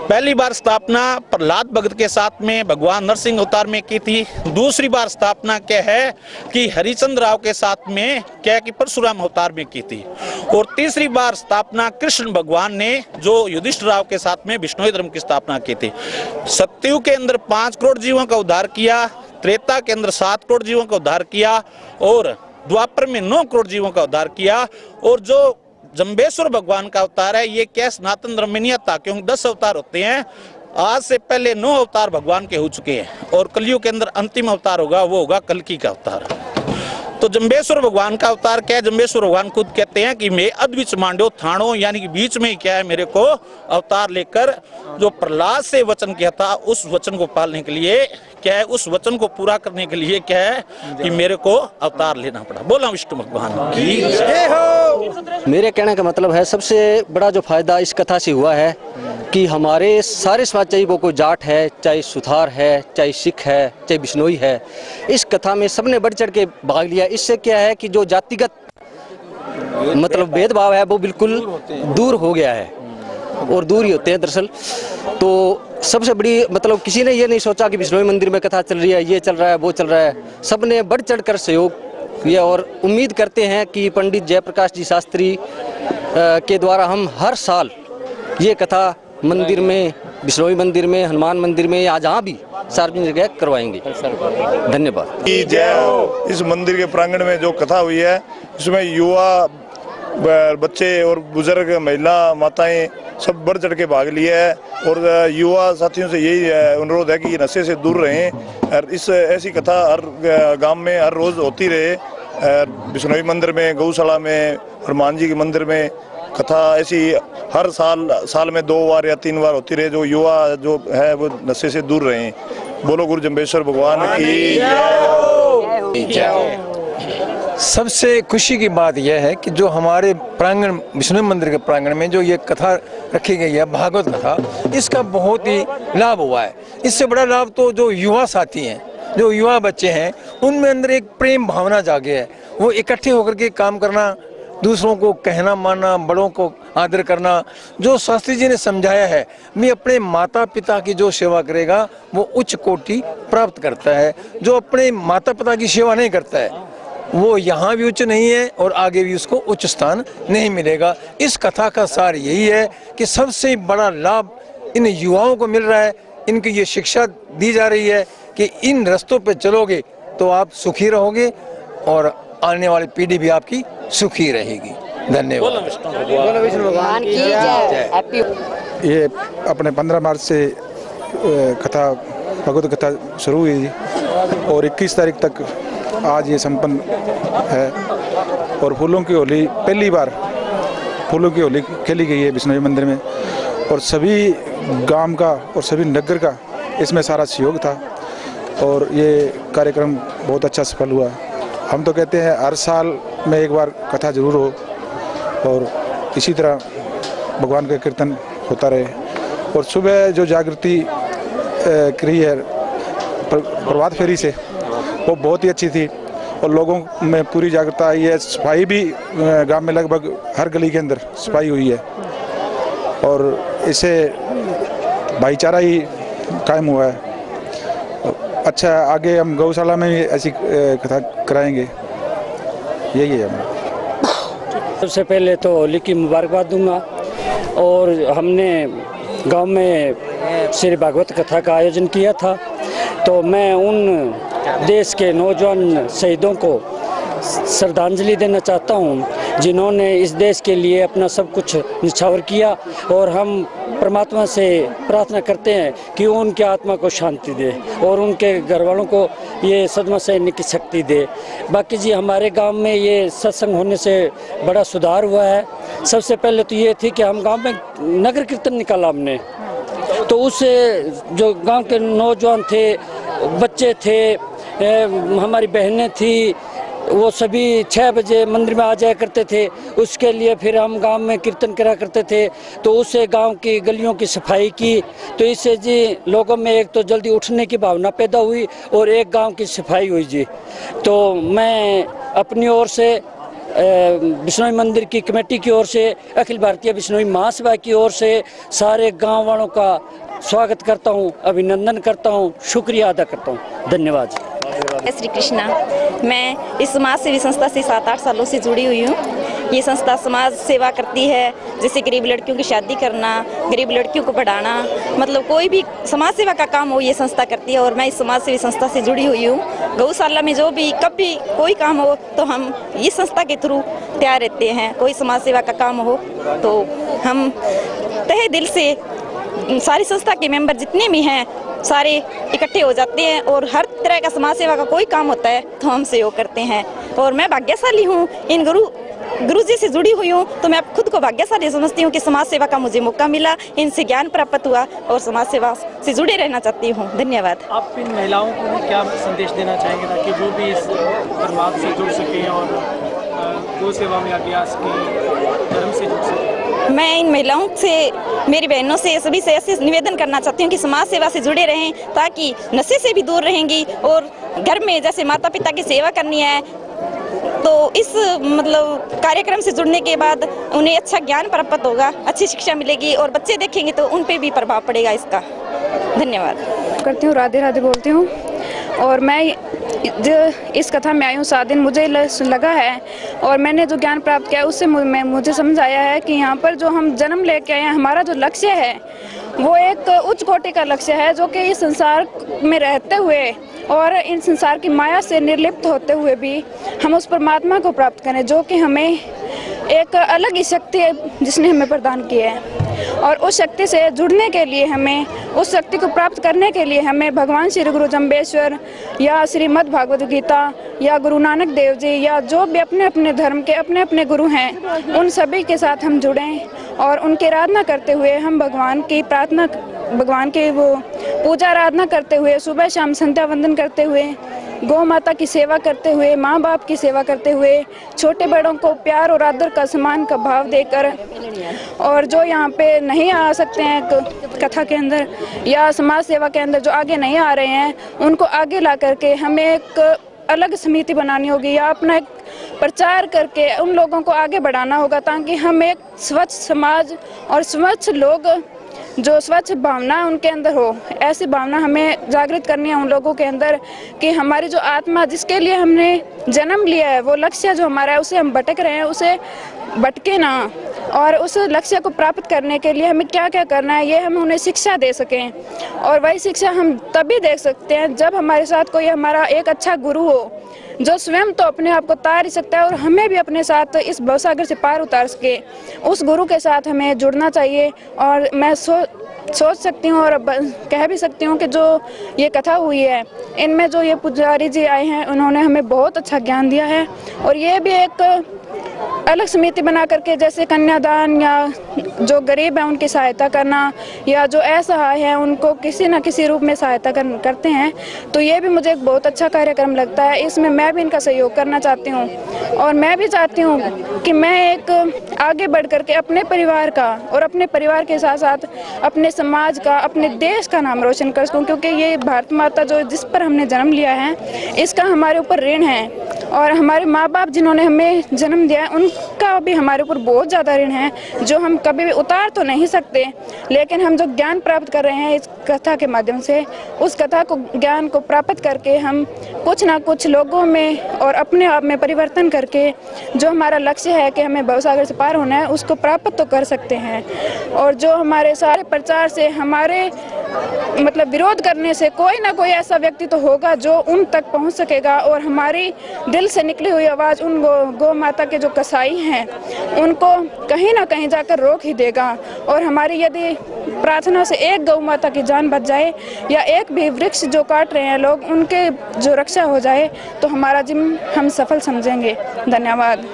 पहली बार स्थापना प्रहलाद भगत के साथ में भगवान नरसिंह अवतार में की थी। दूसरी बार स्थापना क्या है कि हरिचंद्र राव के साथ में क्या है कि परशुराम अवतार में की थी। और तीसरी बार स्थापना कृष्ण भगवान ने जो युधिष्ठिर राव के साथ में बिश्नोई धर्म की स्थापना की थी। सतयुग के अंदर 5 करोड़ जीवों का उद्धार किया, त्रेता के अंदर 7 करोड़ जीवों का उद्धार किया, और द्वापर में 9 करोड़ जीवों का उद्धार किया। और जो जंबेश्वर भगवान का अवतार है ये क्या सनातन धर्म में नहीं आता, क्योंकि 10 अवतार होते हैं। आज से पहले 9 अवतार भगवान के हो चुके हैं, और कलयुग के अंदर अंतिम अवतार होगा वो होगा कल्कि का अवतार। तो जंबेश्वर भगवान का अवतार क्या है, जंबेश्वर भगवान खुद कहते हैं कि मैं अद्विच मांडो थाणो, यानी कि बीच में क्या है मेरे को अवतार लेकर जो प्रहलाद से वचन किया था उस वचन को पालने के लिए क्या है, उस वचन को पूरा करने के लिए क्या है कि मेरे को अवतार लेना पड़ा। बोला विष्णु भगवान की जय हो। मेरे कहने का मतलब है सबसे बड़ा जो फायदा इस कथा से हुआ है कि हमारे सारे समाज, चाहे वो कोई जाट है, चाहे सुथार है, चाहे सिख है, चाहे बिश्नोई है, इस कथा में सबने बढ़ चढ़ के भाग लिया। इससे क्या है कि जो जातिगत मतलब भेदभाव है वो बिल्कुल दूर हो गया है, और दूर ही होते हैं दरअसल। तो सबसे बड़ी मतलब किसी ने ये नहीं सोचा कि बिश्नोई मंदिर में कथा चल रही है, ये चल रहा है, वो चल रहा है, सबने बढ़ चढ़ कर सहयोग किया। और उम्मीद करते हैं कि पंडित जयप्रकाश जी शास्त्री के द्वारा हम हर साल ये कथा मंदिर में, बिश्नोई मंदिर में, हनुमान मंदिर में, या जहाँ भी सार्वजनिक जगह करवाएंगे। धन्यवाद। जय हो। इस मंदिर के प्रांगण में जो कथा हुई है इसमें युवा, बच्चे और बुजुर्ग, महिला, माताएं सब बढ़ चढ़ के भाग लिया है। और युवा साथियों से यही अनुरोध है कि नशे से दूर रहें। और इस ऐसी कथा हर गांव में हर रोज होती रहे। बिश्नोई मंदिर में, गौशाला में, हनुमान जी के मंदिर में कथा ऐसी हर साल में 2 बार या 3 बार होती रहे, जो युवा जो है वो नशे से दूर रहें। बोलो गुरु जंबेश्वर भगवान की जय हो। सबसे खुशी की बात यह है कि जो हमारे प्रांगण विष्णु मंदिर के प्रांगण में जो ये कथा रखी गई है भागवत कथा, इसका बहुत ही लाभ हुआ है। इससे बड़ा लाभ तो जो युवा साथी हैं, जो युवा बच्चे हैं, उनमें अंदर एक प्रेम भावना जागे है। वो इकट्ठे होकर के काम करना, दूसरों को कहना मानना, बड़ों को आदर करना, जो शास्त्री जी ने समझाया है, मैं अपने माता पिता की जो सेवा करेगा वो उच्च कोटि प्राप्त करता है। जो अपने माता पिता की सेवा नहीं करता है वो यहाँ भी उच्च नहीं है और आगे भी उसको उच्च स्थान नहीं मिलेगा। इस कथा का सार यही है कि सबसे बड़ा लाभ इन युवाओं को मिल रहा है। इनकी ये शिक्षा दी जा रही है कि इन रास्तों पे चलोगे तो आप सुखी रहोगे और आने वाली पीढ़ी भी आपकी सुखी रहेगी। धन्यवाद। ये अपने 15 मार्च से कथा भगवत कथा शुरू हुई और 21 तारीख तक आज ये संपन्न है। और फूलों की होली पहली बार फूलों की होली खेली गई है विष्णु मंदिर में और सभी गांव का और सभी नगर का इसमें सारा सहयोग था और ये कार्यक्रम बहुत अच्छा सफल हुआ। हम तो कहते हैं हर साल में एक बार कथा जरूर हो और इसी तरह भगवान का कीर्तन होता रहे। और सुबह जो जागृति करी है प्रभात फेरी से वो बहुत ही अच्छी थी और लोगों में पूरी जागरूकता आई है। सफाई भी गांव में लगभग हर गली के अंदर सफाई हुई है और इससे भाईचारा ही कायम हुआ है। अच्छा, आगे हम गौशाला में भी ऐसी कथा कराएंगे, यही है हमारा। सबसे पहले तो होली की मुबारकबाद दूंगा और हमने गांव में श्री भागवत कथा का आयोजन किया था, तो मैं उन देश के नौजवान शहीदों को श्रद्धांजलि देना चाहता हूं जिन्होंने इस देश के लिए अपना सब कुछ निछावर किया और हम परमात्मा से प्रार्थना करते हैं कि वो उनके आत्मा को शांति दे और उनके घर वालों को ये सदमा सहने की शक्ति दे। बाकी जी हमारे गांव में ये सत्संग होने से बड़ा सुधार हुआ है। सबसे पहले तो ये थी कि हम गांव में नगर कीर्तन निकाला हमने, तो उससे जो गांव के नौजवान थे, बच्चे थे, हमारी बहनें थी, वो सभी 6 बजे मंदिर में आ जाया करते थे। उसके लिए फिर हम गांव में कीर्तन करा करते थे, तो उससे गांव की गलियों की सफाई की, तो इससे जी लोगों में एक तो जल्दी उठने की भावना पैदा हुई और एक गांव की सफाई हुई जी। तो मैं अपनी ओर से बिश्नोई मंदिर की कमेटी की ओर से, अखिल भारतीय बिश्नोई महासभा की ओर से सारे गाँव वालों का स्वागत करता हूँ, अभिनंदन करता हूँ, शुक्रिया अदा करता हूँ। धन्यवाद। श्री कृष्णा। मैं इस समाज सेवी संस्था से 7-8 सालों से जुड़ी हुई हूँ। ये संस्था समाज सेवा करती है, जैसे गरीब लड़कियों की शादी करना, गरीब लड़कियों को पढ़ाना, मतलब कोई भी समाज सेवा का काम हो ये संस्था करती है। और मैं इस समाज सेवी संस्था से जुड़ी हुई हूँ। गौशाला में जो भी कभी कोई काम हो तो हम इस संस्था के थ्रू तैयार रहते हैं। कोई समाज सेवा का काम हो तो हम तहे दिल से सारी संस्था के मेंबर जितने भी हैं सारे इकट्ठे हो जाते हैं और हर तरह का समाज सेवा का कोई काम होता है तो हम सहयोग करते हैं। और मैं भाग्यशाली हूँ, इन गुरु जी से जुड़ी हुई हूँ, तो मैं खुद को भाग्यशाली समझती हूँ कि समाज सेवा का मुझे मौका मिला, इनसे ज्ञान प्राप्त हुआ और समाज सेवा से जुड़े रहना चाहती हूँ। धन्यवाद। आप इन महिलाओं को क्या संदेश देना चाहेंगे ताकि वो भी इस परमात्मा से जुड़ सकें और गौ सेवा में अभ्यास की धर्म से जुड़ सकें? मैं इन महिलाओं से, मेरी बहनों से, सभी से ऐसे निवेदन करना चाहती हूँ कि समाज सेवा से जुड़े रहें ताकि नशे से भी दूर रहेंगी और घर में जैसे माता पिता की सेवा करनी है तो इस मतलब कार्यक्रम से जुड़ने के बाद उन्हें अच्छा ज्ञान प्राप्त होगा, अच्छी शिक्षा मिलेगी और बच्चे देखेंगे तो उन पे भी प्रभाव पड़ेगा इसका। धन्यवाद करती हूँ। राधे राधे बोलती हूँ। और मैं इस कथा में आई हूँ 7 दिन मुझे लगा है और मैंने जो ज्ञान प्राप्त किया उससे मुझे समझ आया है कि यहाँ पर जो हम जन्म लेके आए हैं, हमारा जो लक्ष्य है वो एक उच्च कोटि का लक्ष्य है, जो कि इस संसार में रहते हुए और इन संसार की माया से निर्लिप्त होते हुए भी हम उस परमात्मा को प्राप्त करें, जो कि हमें एक अलग ही शक्ति है जिसने हमें प्रदान की है। और उस शक्ति से जुड़ने के लिए हमें, उस शक्ति को प्राप्त करने के लिए हमें भगवान श्री गुरु जम्बेश्वर या श्रीमद् भागवत गीता या गुरु नानक देव जी या जो भी अपने अपने धर्म के अपने अपने गुरु हैं उन सभी के साथ हम जुड़ें और उनकी आराधना करते हुए हम भगवान की प्रार्थना, भगवान की वो पूजा आराधना करते हुए सुबह शाम संध्या वंदन करते हुए गौ माता की सेवा करते हुए, माँ बाप की सेवा करते हुए, छोटे बड़ों को प्यार और आदर का सम्मान का भाव देकर, और जो यहाँ पे नहीं आ सकते हैं कथा के अंदर या समाज सेवा के अंदर, जो आगे नहीं आ रहे हैं, उनको आगे ला करके हमें एक अलग समिति बनानी होगी या अपना एक प्रचार करके उन लोगों को आगे बढ़ाना होगा, ताकि हम एक स्वच्छ समाज और स्वच्छ लोग, जो स्वच्छ भावना उनके अंदर हो, ऐसी भावना हमें जागृत करनी है उन लोगों के अंदर कि हमारी जो आत्मा जिसके लिए हमने जन्म लिया है, वो लक्ष्य जो हमारा है उसे हम भटक रहे हैं, उसे भटके ना, और उस लक्ष्य को प्राप्त करने के लिए हमें क्या क्या करना है ये हम उन्हें शिक्षा दे सकें। और वही शिक्षा हम तभी दे सकते हैं जब हमारे साथ कोई हमारा एक अच्छा गुरु हो, जो स्वयं तो अपने आप को तार ही सकता है और हमें भी अपने साथ इस भवसागर से पार उतार सके। उस गुरु के साथ हमें जुड़ना चाहिए। और मैं सोच सकती हूँ और कह भी सकती हूँ कि जो ये कथा हुई है, इनमें जो ये पुजारी जी आए हैं, उन्होंने हमें बहुत अच्छा ज्ञान दिया है। और ये भी एक अलग समिति बना करके, जैसे कन्यादान या जो गरीब है उनकी सहायता करना, या जो असहाय है उनको किसी न किसी रूप में सहायता करते हैं, तो ये भी मुझे एक बहुत अच्छा कार्यक्रम लगता है। इसमें मैं भी इनका सहयोग करना चाहती हूँ और मैं भी चाहती हूँ कि मैं एक आगे बढ़ करके अपने परिवार का और अपने परिवार के साथ साथ अपने समाज का, अपने देश का नाम रोशन कर सकूँ, क्योंकि ये भारत माता जो जिस पर हमने जन्म लिया है, इसका हमारे ऊपर ऋण है। और हमारे माँ बाप जिन्होंने हमें जन्म दिया है, उनका भी हमारे ऊपर बहुत ज़्यादा ऋण है, जो हम कभी भी उतार तो नहीं सकते। लेकिन हम जो ज्ञान प्राप्त कर रहे हैं इस कथा के माध्यम से, उस कथा को, ज्ञान को प्राप्त करके हम कुछ ना कुछ लोगों में और अपने आप में परिवर्तन करके जो हमारा लक्ष्य है कि हमें भवसागर से पार होना है, उसको प्राप्त तो कर सकते हैं। और जो हमारे सारे प्रचार से, हमारे मतलब विरोध करने से कोई ना कोई ऐसा व्यक्ति तो होगा जो उन तक पहुंच सकेगा और हमारी दिल से निकली हुई आवाज़ उन गौ माता के जो कसाई हैं उनको कहीं ना कहीं जाकर रोक ही देगा। और हमारी यदि प्रार्थना से एक गौ माता की जान बच जाए या एक भी वृक्ष जो काट रहे हैं लोग, उनके जो रक्षा हो जाए, तो हमारा जिम्मा हम सफल समझेंगे। धन्यवाद।